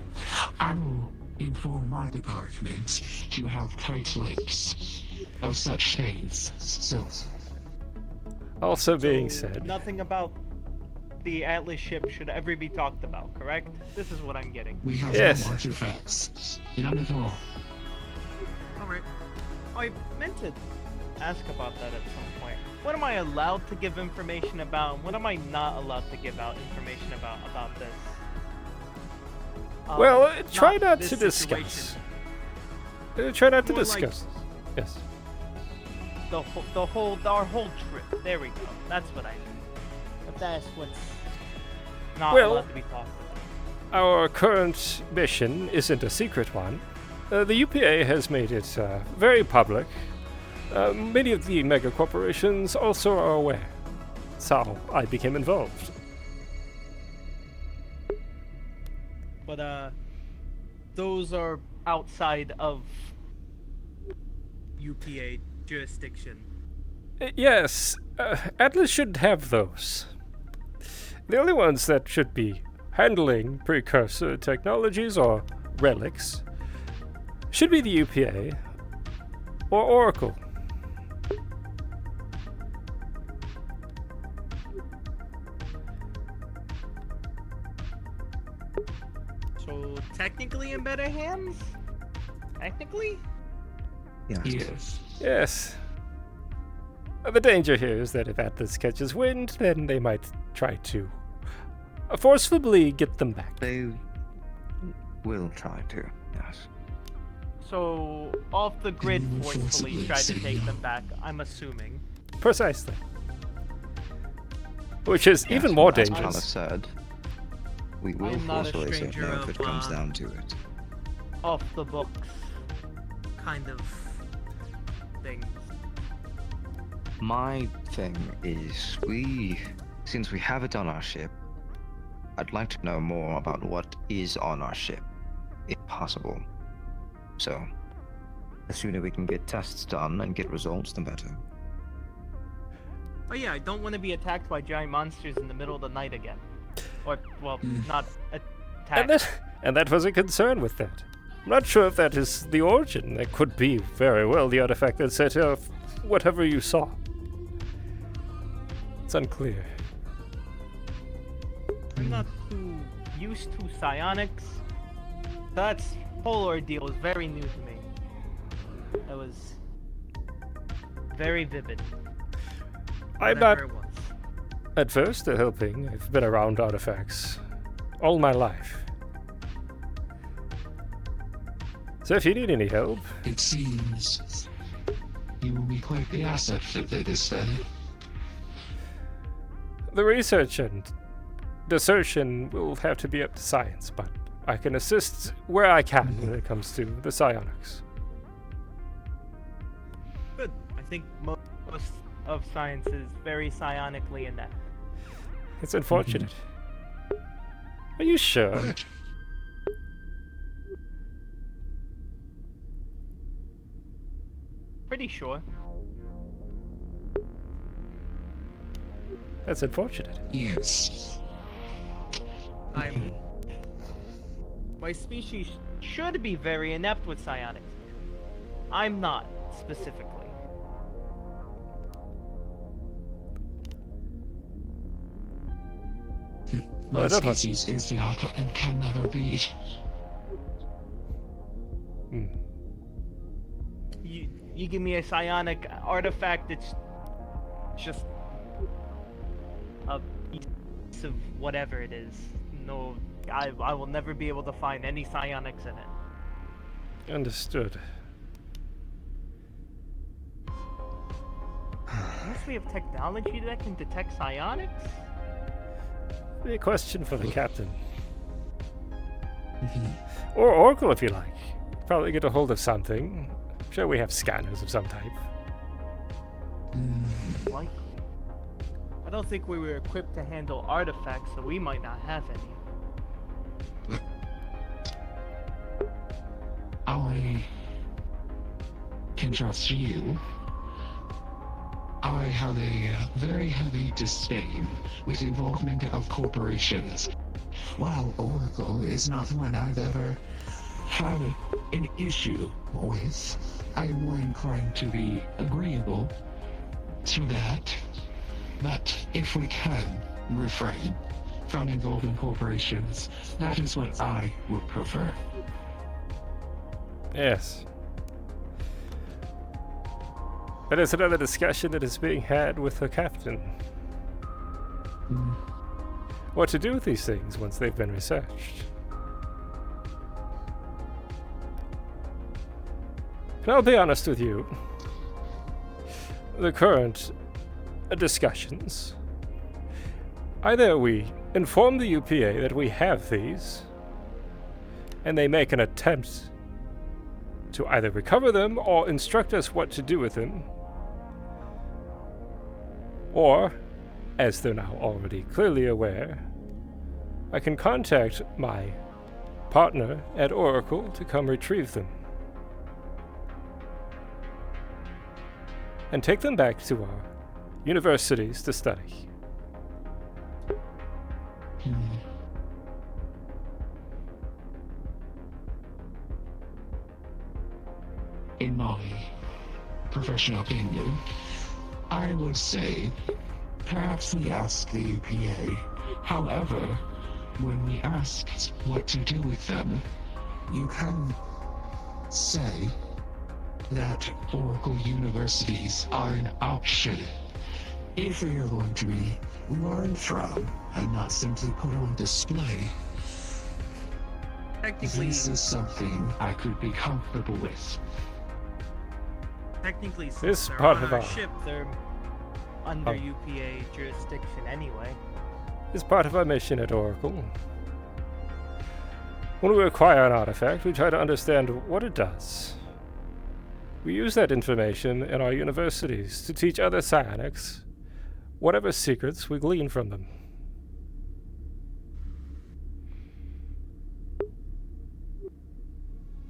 I will inform my department to have tight links of such things. So, Also being said, Nothing about the Atlas ship should ever be talked about, correct? This is what I'm getting. We have Yes. no artifacts. None at all. Alright. I meant to ask about that at some point. What am I allowed to give information about? And what am I not allowed to give out information about this? Well, try not this to situation. discuss. Try not to More like- discuss. Yes. Our whole trip. There we go. That's what I mean. But that's what's not Well, allowed to be talked about. Our current mission isn't a secret one. The UPA has made it very public. Many of the mega corporations also are aware. That's how I became involved. But those are outside of UPA jurisdiction. Yes, Atlas should have those. The only ones that should be handling precursor technologies or relics should be the UPA or Oracle. So technically in better hands? Technically? Yes. Yes. The danger here is that if Atlas catches wind, then they might try to forcefully get them back. They will try to, yes. So off the grid They will forcefully forcibly try to say take no. them back, I'm assuming. Precisely. Which is Yes, even more as dangerous. Alice said, we will I'm not a forcefully say stranger no if it of, comes down to it. Off the books kind of things. My thing is, since we have it on our ship, I'd like to know more about what is on our ship, if possible. So, the sooner we can get tests done and get results, the better. Oh yeah, I don't want to be attacked by giant monsters in the middle of the night again. Or, well, not attacked. And that was a concern with that. I'm not sure if that is the origin. That could be very well the artifact that set off whatever you saw. It's unclear. I'm not too used to psionics. That whole ordeal is very new to me. It was very vivid. I'm not Whatever it was. adverse to helping. I've been around artifacts all my life. So if you need any help, It seems you will be quite the asset for this then. the research and dissertation will have to be up to science, but I can assist where I can when it comes to the psionics. Good. I think most of science is very psionically inept. It's unfortunate. Are you sure? Pretty sure. That's unfortunate. Yes. My species should be very inept with psionics. I'm not, specifically. My I don't know. species is the opposite and can never be. You give me a psionic artifact, it's just a piece of whatever it is. No, I will never be able to find any psionics in it. Understood. Unless we have technology that can detect psionics? Be a question for the captain. Or Oracle, if you like. Probably get a hold of something. I'm sure we have scanners of some type. Likely. I don't think we were equipped to handle artifacts, so we might not have any. I can trust you. I have a very heavy disdain with involvement of corporations. While Oracle is not one I've ever had an issue with, I'm more inclined to be agreeable to that. But if we can refrain from involving corporations. That is what I would prefer. Yes. That is another discussion that is being had with the captain. What to do with these things once they've been researched. And I'll be honest with you. The current discussions, either we inform the UPA that we have these, and they make an attempt to either recover them or instruct us what to do with them, or, as they're now already clearly aware, I can contact my partner at Oracle to come retrieve them. And take them back to our universities to study. In my professional opinion, I would say perhaps we ask the UPA. However, when we asked what to do with them, you can say that Oracle universities are an option if they are going to be learned from and not simply put on display. Technically, this is something I could be comfortable with. Technically, since This they're part on of our our- ship, they're under UPA jurisdiction anyway. Is part of our mission at Oracle. When we acquire an artifact, we try to understand what it does. We use that information in our universities to teach other psionics whatever secrets we glean from them.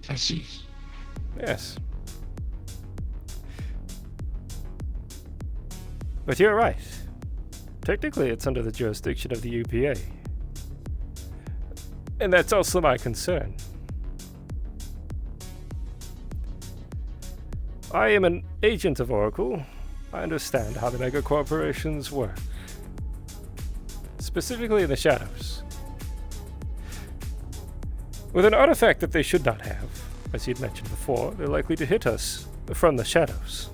I see. Yes. But you're right. Technically, it's under the jurisdiction of the UPA. And that's also my concern. I am an agent of Oracle. I understand how the mega corporations work. Specifically in the shadows. With an artifact that they should not have, as you'd mentioned before, they're likely to hit us from the shadows.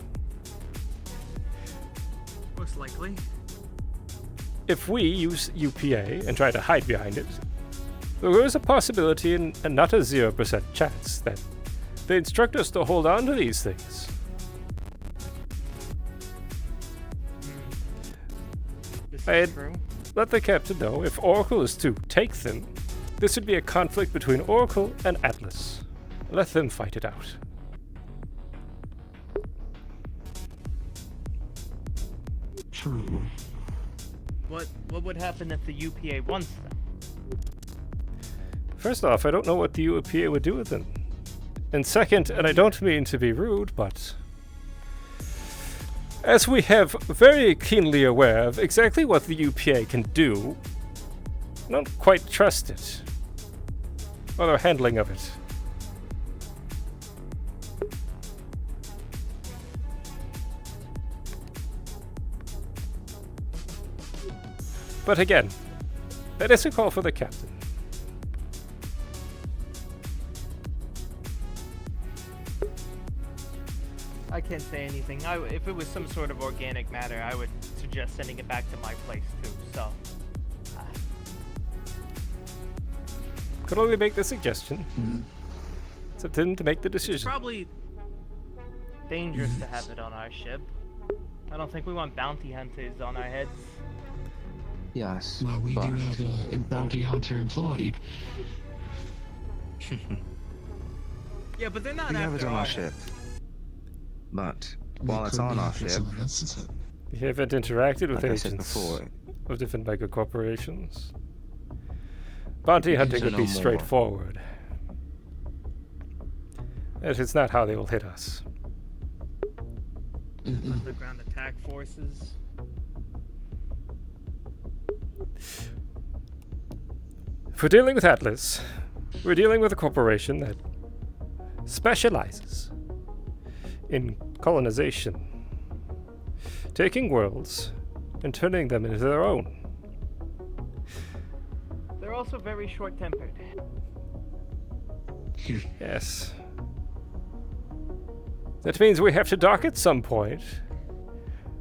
Most likely. If we use UPA and try to hide behind it, there is a possibility and not a 0% chance that they instruct us to hold on to these things. I'd let the captain know if Oracle is to take them, this would be a conflict between Oracle and Atlas. Let them fight it out. True. What would happen if the UPA wants them? First off, I don't know what the UPA would do with them. And second, and I don't mean to be rude, but as we have very keenly aware of exactly what the UPA can do, I don't quite trust it. Or their handling of it. But again, that is a call for the captain. I can't say anything. If it was some sort of organic matter, I would suggest sending it back to my place too. So, Could only make the suggestion. It's up to them to make the it's decision. probably dangerous to have it on our ship. I don't think we want bounty hunters on our heads. Yes. Well, we do have a bounty hunter employed. Yeah, but they're not We have after it on our our ship. But while it's on our ship, We haven't interacted with like I said agents before, of different mega corporations. Bounty We hunting need would to be know more. straightforward. That is not how they will hit us. Underground attack forces. If we're dealing with Atlas, we're dealing with a corporation that specializes in colonization, taking worlds and turning them into their own. also very short-tempered. Yes. That means we have to dock at some point.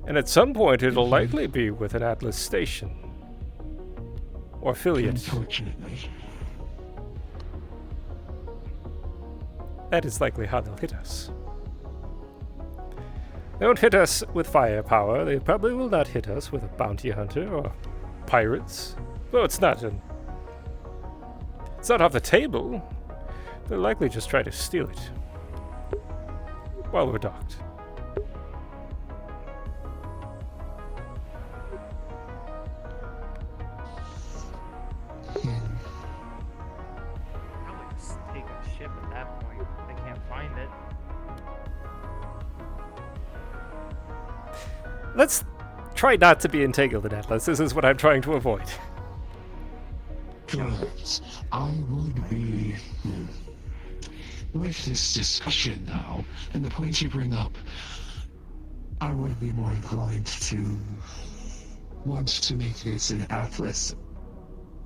And at some point it'll likely be with an Atlas station. Or affiliate. Unfortunately. That is likely how they'll hit us. They won't hit us with firepower. They probably will not hit us with a bounty hunter or pirates. Though it's not off the table. They'll likely just try to steal it. While we're docked. Probably just take a ship at that point. They can't find it. Let's try not to be entangled in Atlas. This is what I'm trying to avoid. Correct. I would be... With this discussion now, and the points you bring up, I would be more inclined to want to make this an Atlas,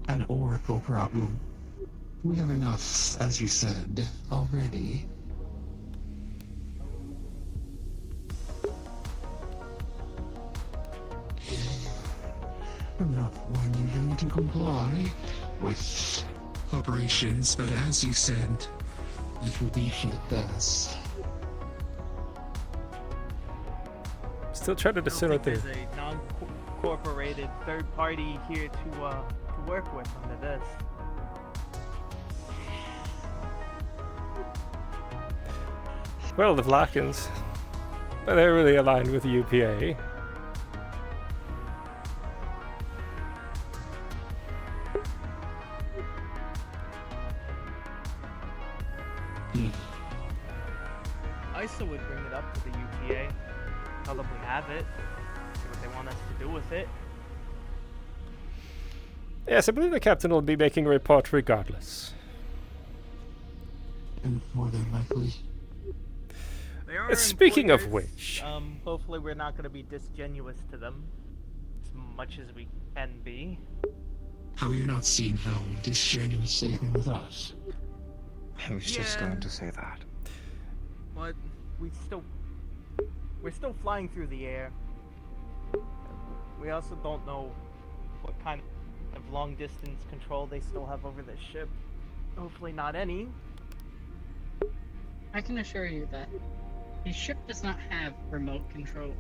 an Oracle problem. We have enough, as you said, already. I'm not wanting them to comply with operations, but as you said, it will be for the best. Still trying to discern what There's a non-corporated third party here to work with under this. Well, the Vlakans. They're really aligned with the UPA. I still would bring it up to the UPA. Tell them we have it. See what they want us to do with it. Yes, I believe the captain will be making a report regardless. And more than likely. They are Speaking of employers. which... Hopefully we're not going to be disingenuous to them. As much as we can be. Have you not seen how disingenuous they've been with us? I was just going to say that. But we're still flying through the air. We also don't know what kind of long distance control they still have over this ship. Hopefully not any. I can assure you that the ship does not have remote controls.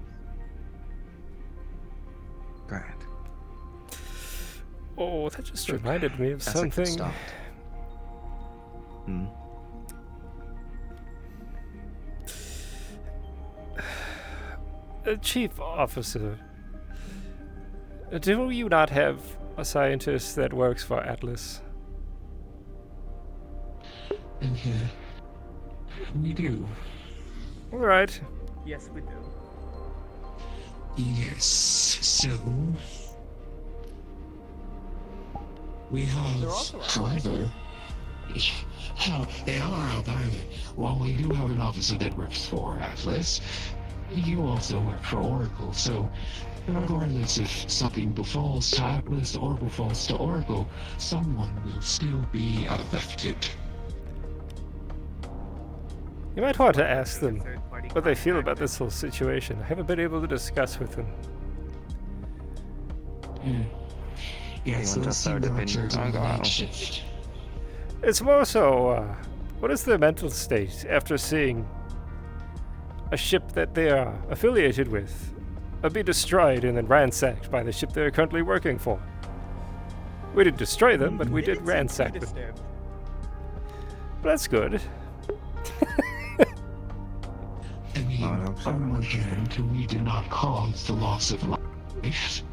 Grand. Oh, that just reminded me of That's a good something. start. Hmm. Chief Officer, do you not have a scientist that works for Atlas? And here, we do. Alright. Yes, we do. Yes, so... We have, however... They are out island. While we do have an officer that works for Atlas, you also work for Oracle, so regardless if something befalls to Atlas or befalls to Oracle, someone will still be affected. You might want to ask them what they feel about this whole situation. I haven't been able to discuss with them. Yes, Anyone those just seem started to been have on the go. shift. It's more so, what is their mental state after seeing a ship that they are affiliated with be destroyed and then ransacked by the ship they're currently working for? We didn't destroy them, but we did ransack them. That's good. I mean, on one hand, we did not cause the loss of life.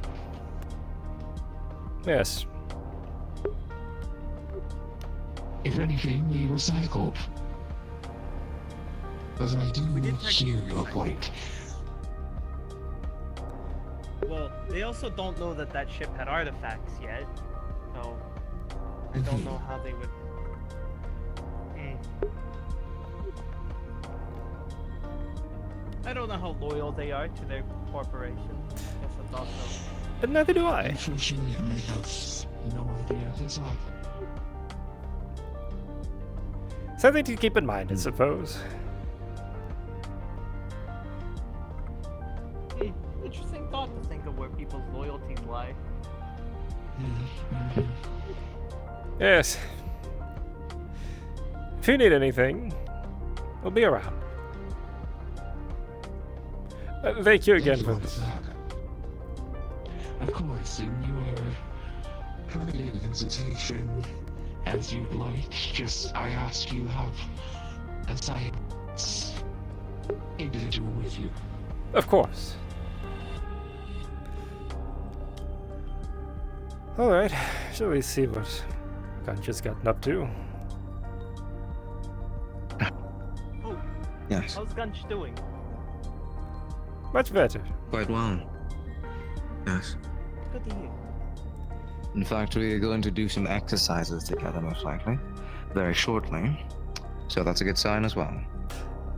Yes. If anything, we recycled. But I do hear your point. Well, they also don't know that that ship had artifacts yet, so I don't know how they would. I don't know how loyal they are to their corporation. I guess that's also. But neither do I. Unfortunately, I have no idea of this either. Something to keep in mind, I suppose. Interesting thought to think of where people's loyalties lie. Yes. If you need anything, we'll be around. Thank you again for this. Of course, in your permitted visitation, as you'd like, just I ask you have a science individual with you. Of course. Alright, shall we see what Ganja's gotten up to? Oh, Yes. how's Gunch doing? Much better. Quite well. Yes. Good to hear. In fact, we are going to do some exercises together, most likely, very shortly. So that's a good sign as well.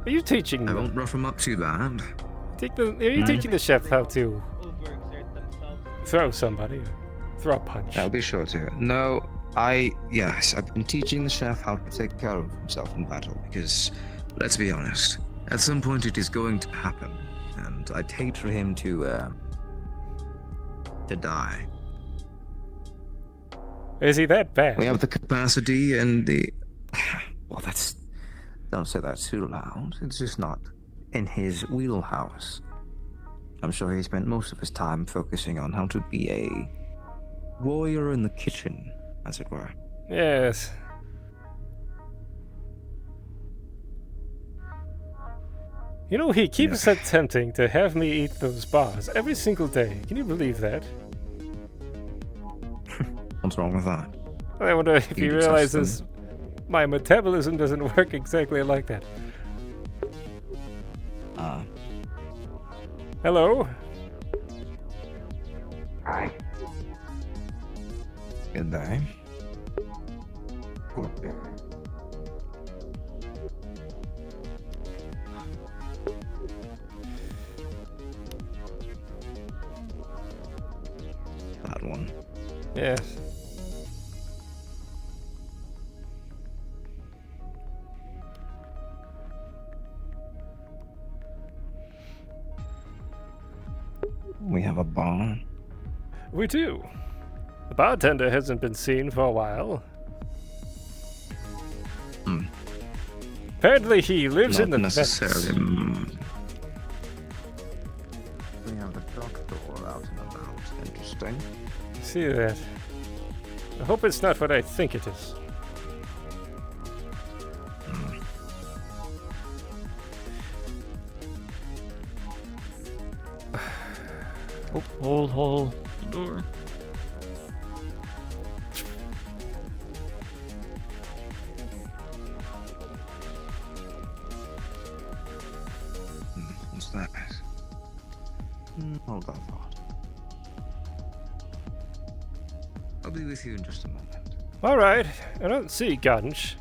Are you teaching I them? won't rough him up too bad. Are you teaching the chef how to throw somebody? Throw a punch? I'll be sure to. No, yes, I've been teaching the chef how to take care of himself in battle because, let's be honest, at some point it is going to happen, and I'd hate for him to die. Is he that bad? We have the capacity and the... Well, don't say that too loud. It's just not in his wheelhouse. I'm sure he spent most of his time focusing on how to be a warrior in the kitchen, as it were. Yes. You know, he keeps attempting to have me eat those bars every single day. Can you believe that? What's wrong with that? I wonder if he realizes my metabolism doesn't work exactly like that. Hello? Hi. Good day. That one. Yes. We have a bar. We do. The bartender hasn't been seen for a while. Apparently he lives in the necessarily. vents. We have the doctor out and about. Interesting. See that? I hope it's not what I think it is. Oh, hold the door. What's that? Hold that thought. I'll be with you in just a moment. Alright, I don't see Ganj.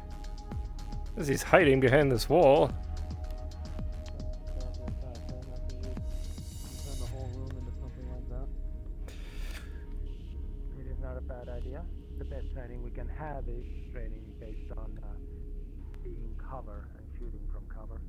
As he's hiding behind this wall. It is not a bad idea. The best training we can have is training based on being in cover and shooting from cover.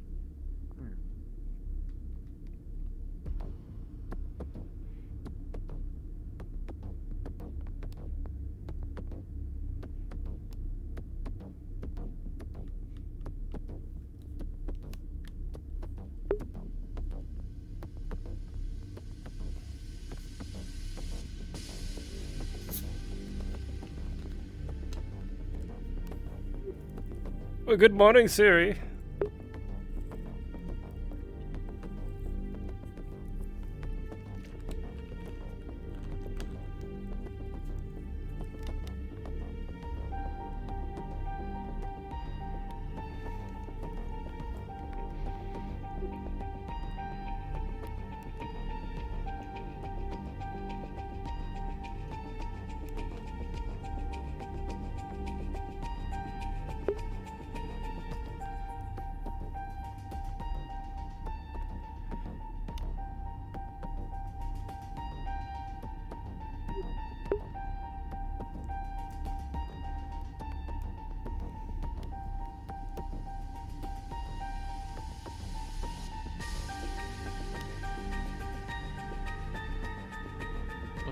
Well, good morning, Siri.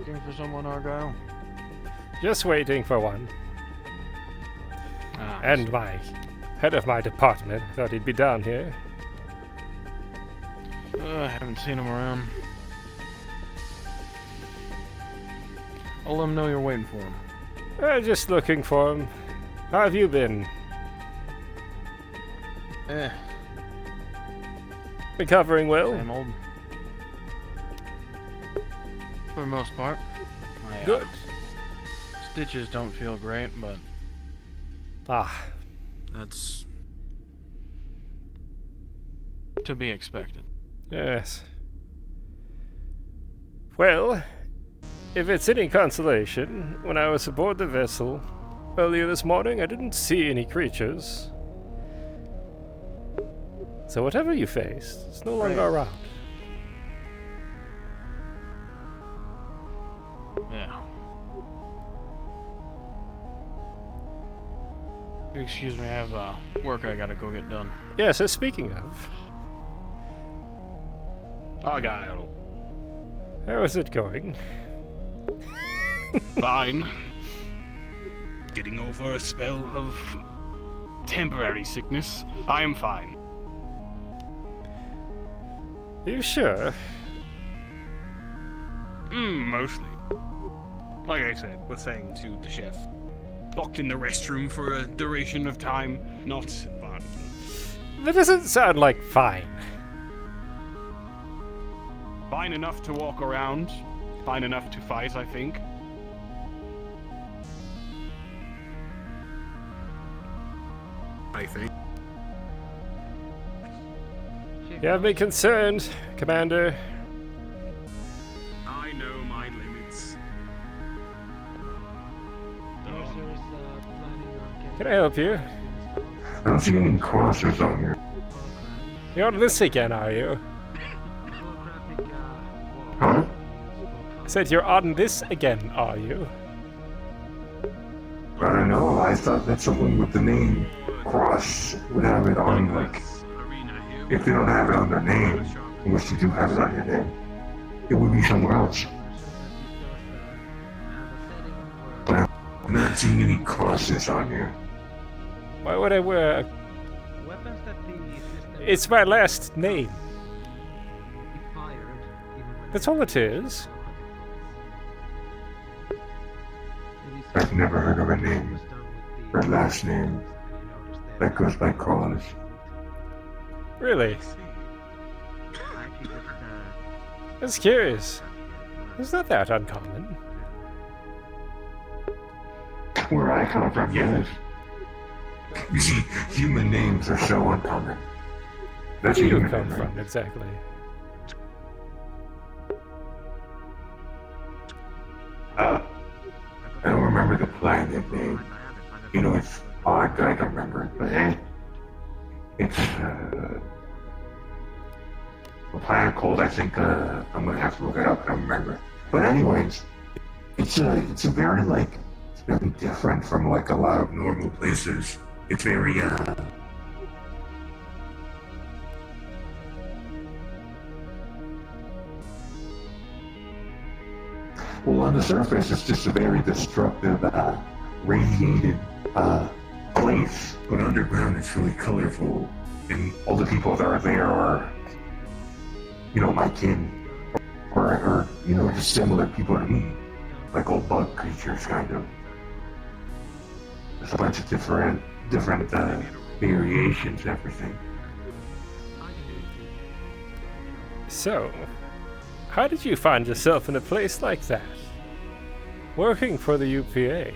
looking for someone, Argyll? Just waiting for one. Ah, And my head of my department thought he'd be down here. I haven't seen him around. I'll let him know you're waiting for him. Just looking for him. How have you been? Recovering well? Same old. For the most part. Good. Stitches don't feel great, but... That's... to be expected. Yes. Well, if it's any consolation, when I was aboard the vessel earlier this morning, I didn't see any creatures. So whatever you faced, it's no longer around. Yeah. Excuse me, I have work I gotta go get done. Yeah, so speaking of... Argyll. How is it going? Fine. Getting over a spell of temporary sickness. I am fine. You sure? Mostly. Like I said, was saying to the chef. Locked in the restroom for a duration of time. Not fun. That doesn't sound like fine. Fine enough to walk around. Fine enough to fight, I think. You have me concerned, Commander. I know my limits. Can I help you? I don't see any crosses on here. You're on this again, are you? Huh? I said you're on this again, are you? I don't know. I thought that someone with the name Kross would have it on, like, if they don't have it on their name, unless you do have it on your name, it would be somewhere else. But I'm not seeing any crosses on here. Why would I wear a... It's my last name. That's all it is. I've never heard of a name, or last name, that goes by Kross. Really? That's curious. It's not that uncommon. Where I come from, yes. You see, human names are so uncommon. That's Where a do you human come name, from, right? exactly? I don't remember the planet name. You know, it's odd that I don't remember it, but it's a planet called, I think, I'm gonna have to look it up, I don't remember. But anyways, it's a very, like, it's very different from, like, a lot of normal places. It's very, well, on the surface, it's just a very destructive, radiated place. But underground, it's really colorful, and all the people that are there are, you know, my kin, or you know, just similar people to me, like old bug creatures, kind of. There's a bunch of different variations and everything. So, how did you find yourself in a place like that? Working for the UPA?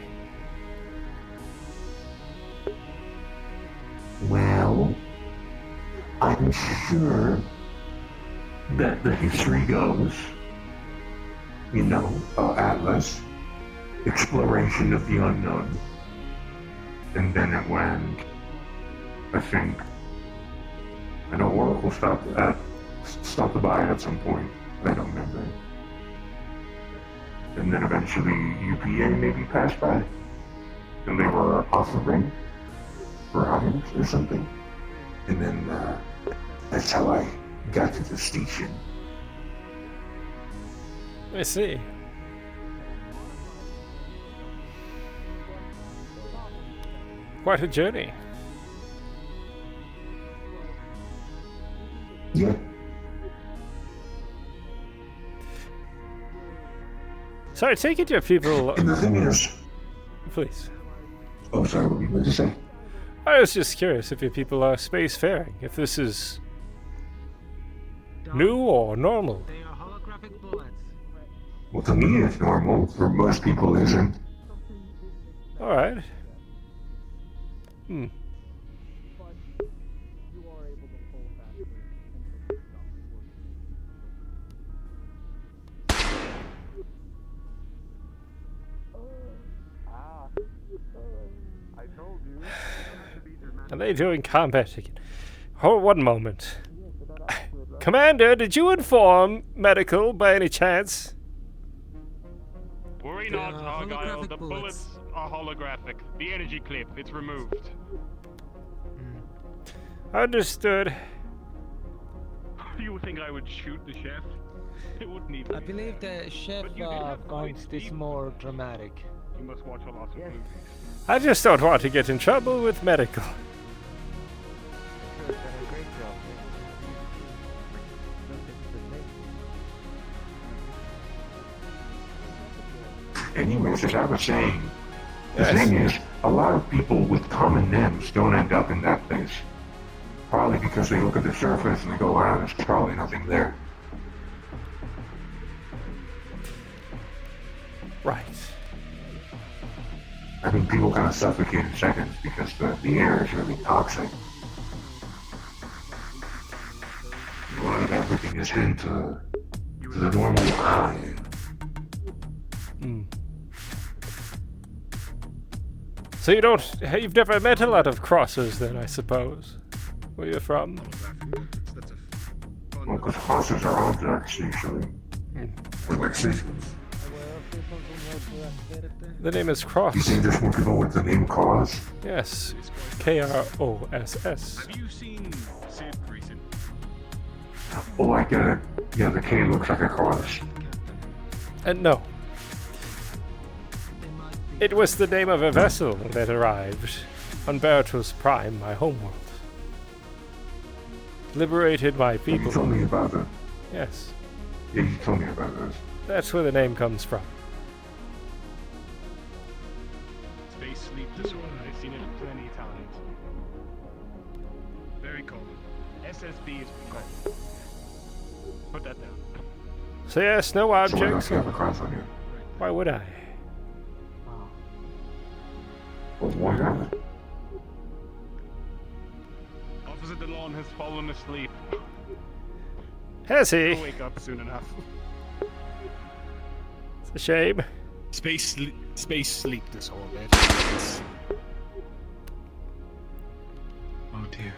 Well, I'm sure that the history goes, you know, Atlas, exploration of the unknown, and then it went, I think, I know Oracle stopped by at some point, I don't remember. And then eventually UPA maybe passed by, and they were offering bribes or something. And then that's how I got to the station. I see. Quite a journey. Yeah. So I take it your people. And the thing is. Please. Oh, sorry, what were you going to say? I was just curious if your people are spacefaring, if this is new or normal. Well, to me it's normal. For most people it isn't. Alright. Are they doing combat again? Hold one moment. Commander, did you inform medical by any chance? Worry not, Argyll. The bullets are holographic. The energy clip, it's removed. Understood. You think I would shoot the chef? It wouldn't even. I believe the chef finds this more dramatic. You must watch a lot of movies. I just don't want to get in trouble with medical. Anyways, as I was saying, the thing is, a lot of people with common names don't end up in that place. Probably because they look at the surface and they go, wow, there's probably nothing there. Right. I mean, people kind of suffocate in seconds because the air is really toxic. A lot of everything is into the normal eye. So you've never met a lot of Krossers then, I suppose? Where you're from? Well, because Krossers are objects, usually. Or like seasons. The name is Kross. You think there's more people with the name Kross? Yes. K-R-O-S-S. Have you seen Sid recently? Oh, I get it. Yeah, the K looks like a cross. No. It was the name of a vessel that arrived on Baratos Prime, my homeworld. Liberated my people. You told me about it. Yes. Yeah, you told me about this. That's where the name comes from. Space sleep disorder. I've seen it plenty of times. Very common. SSB is common. Put that down. So yes, no objects. So you have a cross on you. Why would I? Well, why not? Officer DeLon has fallen asleep. Has he? He'll wake up soon enough. It's a shame. Space sleep disorder. Oh dear.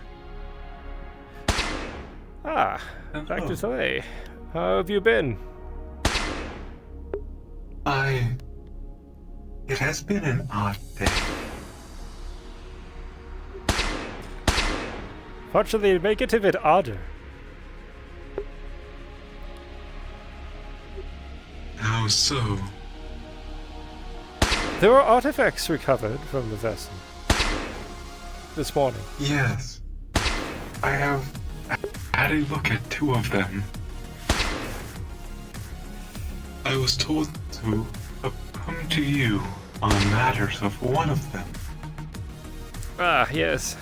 Ah, Dr. Soleil. How have you been? It has been an odd day. Fortunately, make it a bit odder. How so? There were artifacts recovered from the vessel this morning. Yes. I have had a look at 2 of them. I was told to come to you on matters of one of them. Ah, yes.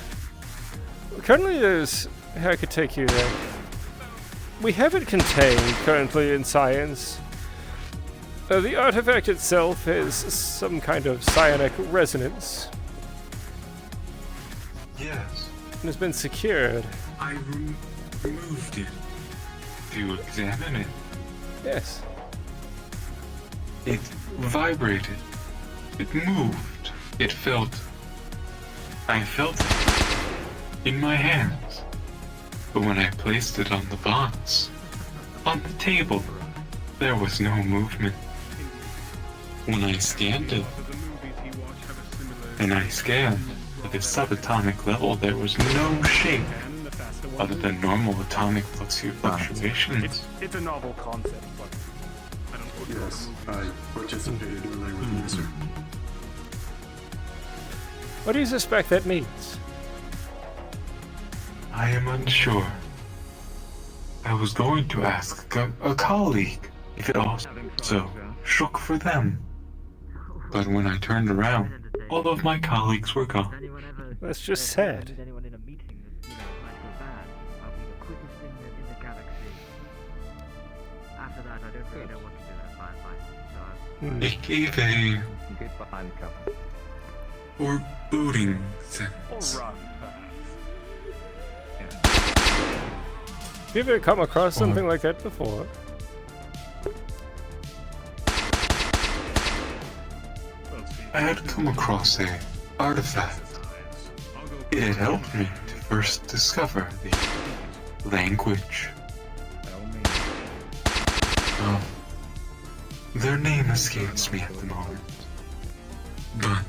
Currently there's... I could take you there. We have it contained currently in science. The artifact itself has some kind of psionic resonance. Yes. And has been secured. I removed it to examine it. Yes. It vibrated. It moved. It felt... I felt it in my hands. But when I placed it on the box, on the table, there was no movement. When I scanned it, and I scanned at the subatomic level, there was no shape other than normal atomic fluctuations. It's a novel concept, but I don't know. Yes, I participated earlier with you, sir. What do you suspect that means? I am unsure. I was going to ask a colleague if it also shook for them. But when I turned around, all of my colleagues were gone. That's just sad. It gave a foreboding sense. Have you ever come across something like that before? I had come across a artifact. It had helped me to first discover the language. Their name escapes me at the moment. But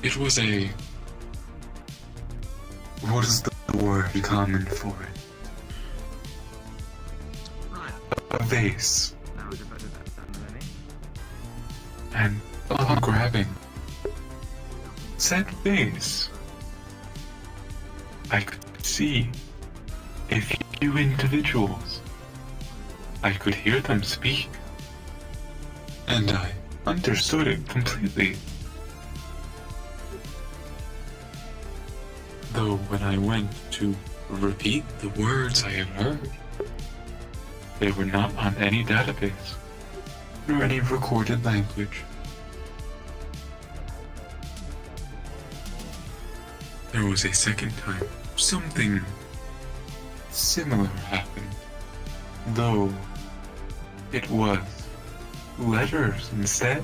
it was a... what is the word common for it? A vase. And upon grabbing said vase, I could see a few individuals. I could hear them speak, and I understood it completely. Though when I went to repeat the words I had heard, they were not on any database, nor any recorded language. There was a second time something similar happened, though it was letters instead.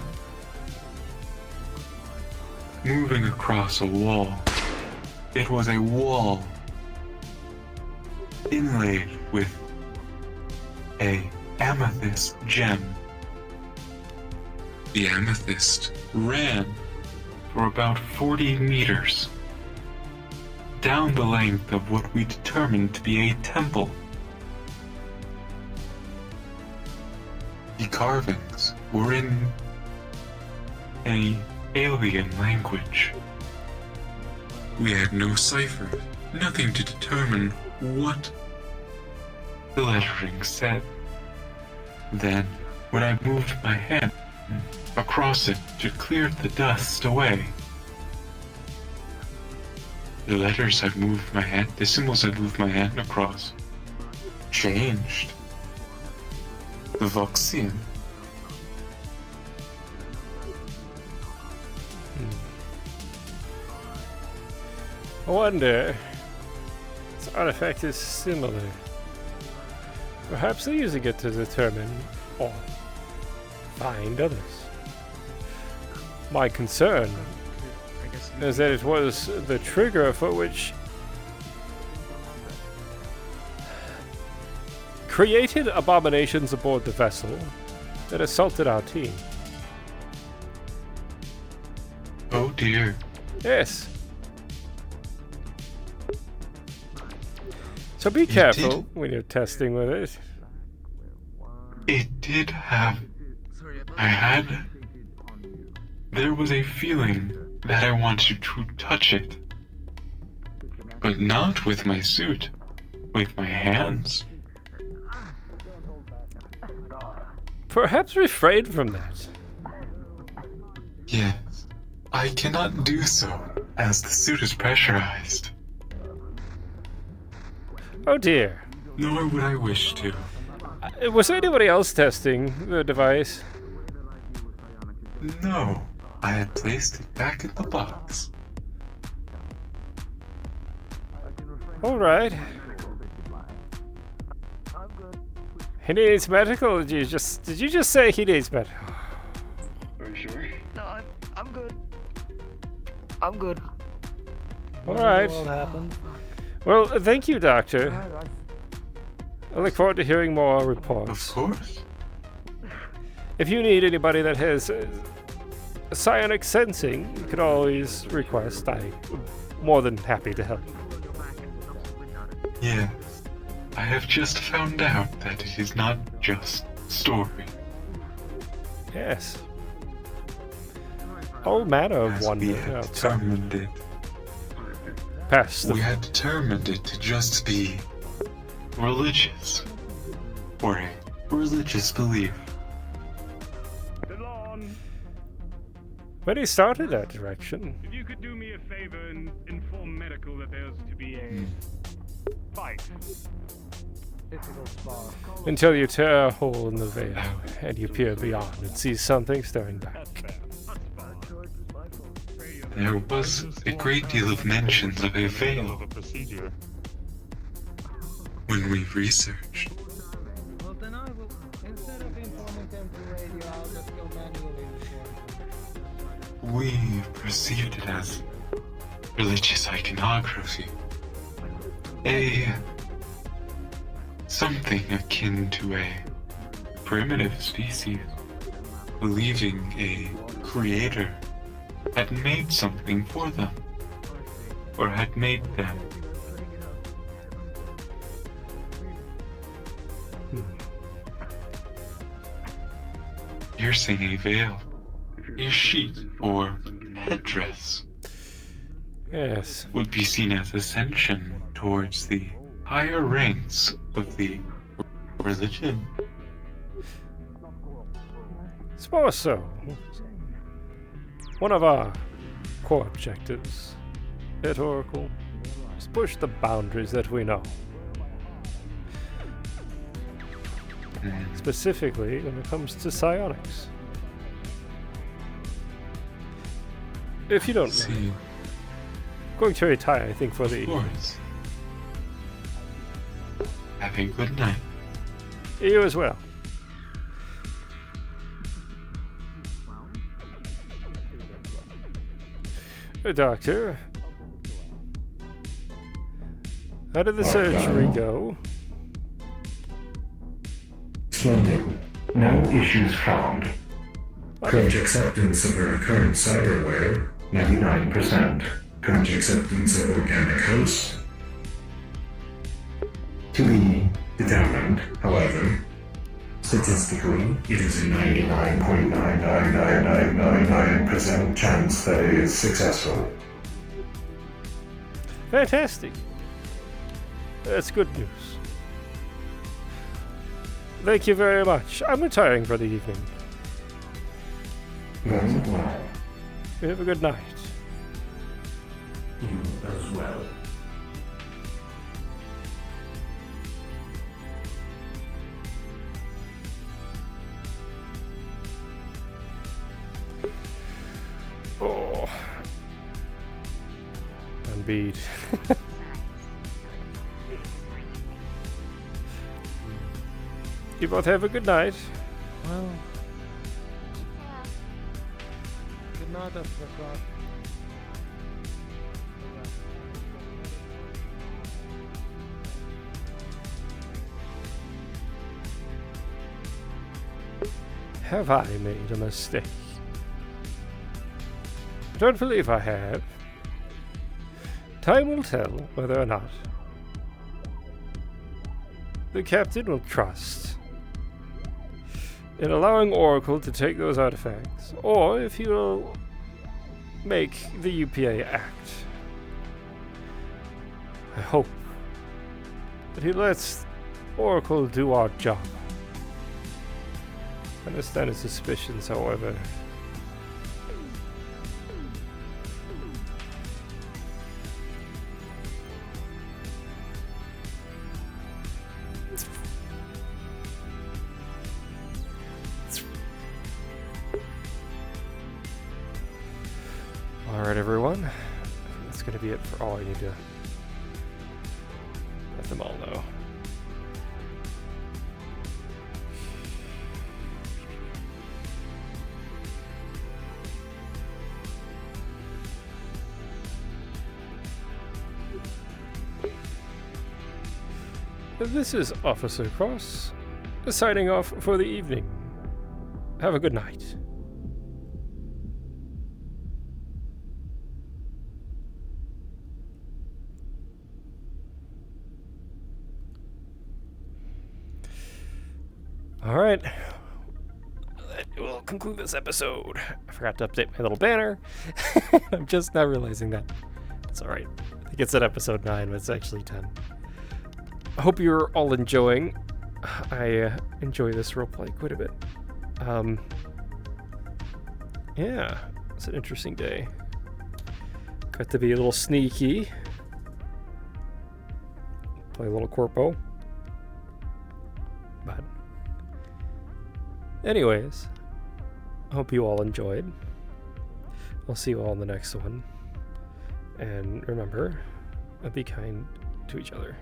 Moving across a wall. It was a wall inlaid with a amethyst gem. The amethyst ran for about 40 meters down the length of what we determined to be a temple. The carvings were in an alien language. We had no cipher, nothing to determine what the lettering said. Then, when I moved my hand across it to clear the dust away, the letters had moved my hand, the symbols had moved my hand across, changed. The Voxian. I wonder, this artifact is similar. Perhaps they're using it to determine or find others. My concern is that it was the trigger for which created abominations aboard the vessel that assaulted our team. Oh dear. Yes. So be careful when you're testing with it. It did have... There was a feeling that I wanted to touch it. But not with my suit. With my hands. Perhaps refrain from that. Yes. I cannot do so, as the suit is pressurized. Oh dear. Nor would I wish to. Was anybody else testing the device? No. I had placed it back in the box. Alright. He needs medical. Did you just say he needs medical? Are you sure? No, I'm good. I'm good. Alright. What happened? Well, thank you, Doctor. I look forward to hearing more reports. Of course. If you need anybody that has psionic sensing, you can always request. I'm more than happy to help. Yes. I have just found out that it is not just story. Yes. all manner of as we wonder had outside. determined it. Past the We had determined it to just be religious, or a religious belief. When he started that direction, If you could do me a favor and inform medical that there's to be a fight. until you tear a hole in the veil and you peer beyond and see something staring back. There was a great deal of mentions of a veil when we researched. Well, then I will, instead of informing them through radio, I'll just go manually inform them. We perceived it as religious iconography. Something akin to a primitive species, believing a creator had made something for them, or had made them. Piercing a veil, a sheet, or headdress Yes. would be seen as ascension towards the higher ranks of the religion. Suppose so. One of our core objectives at Oracle is push the boundaries that we know. Specifically when it comes to psionics. If you don't know, going to retire, I think, for the evening. Have a good night. You as well. Doctor, how did the surgery go? Splendid. No issues found. Current acceptance of her current cyberware, 99%. Current acceptance of organic host. To be determined, however. Statistically, it is a 99.99999% chance that it is successful. Fantastic. That's good news. Thank you very much. I'm retiring for the evening. Very well. You have a good night. You as well. Oh. Embiid. You both have a good night. Well, good night, Afterburn. Have I made a mistake? I don't believe I have. Time will tell whether or not the captain will trust in allowing Oracle to take those artifacts, or if he will make the UPA act. I hope that he lets Oracle do our job. I understand his suspicions, however. Alright, everyone. That's going to be it for all I need to let them all know. This is Officer Kross, signing off for the evening. Have a good night. All right. it will conclude this episode. I forgot to update my little banner. I'm just now realizing that. It's alright. I think it's at episode 9, but it's actually 10. I hope you're all enjoying. I enjoy this roleplay quite a bit. Yeah, it's an interesting day. Got to be a little sneaky. Play a little corpo. But anyways, I hope you all enjoyed. I'll see you all in the next one. And remember, be kind to each other.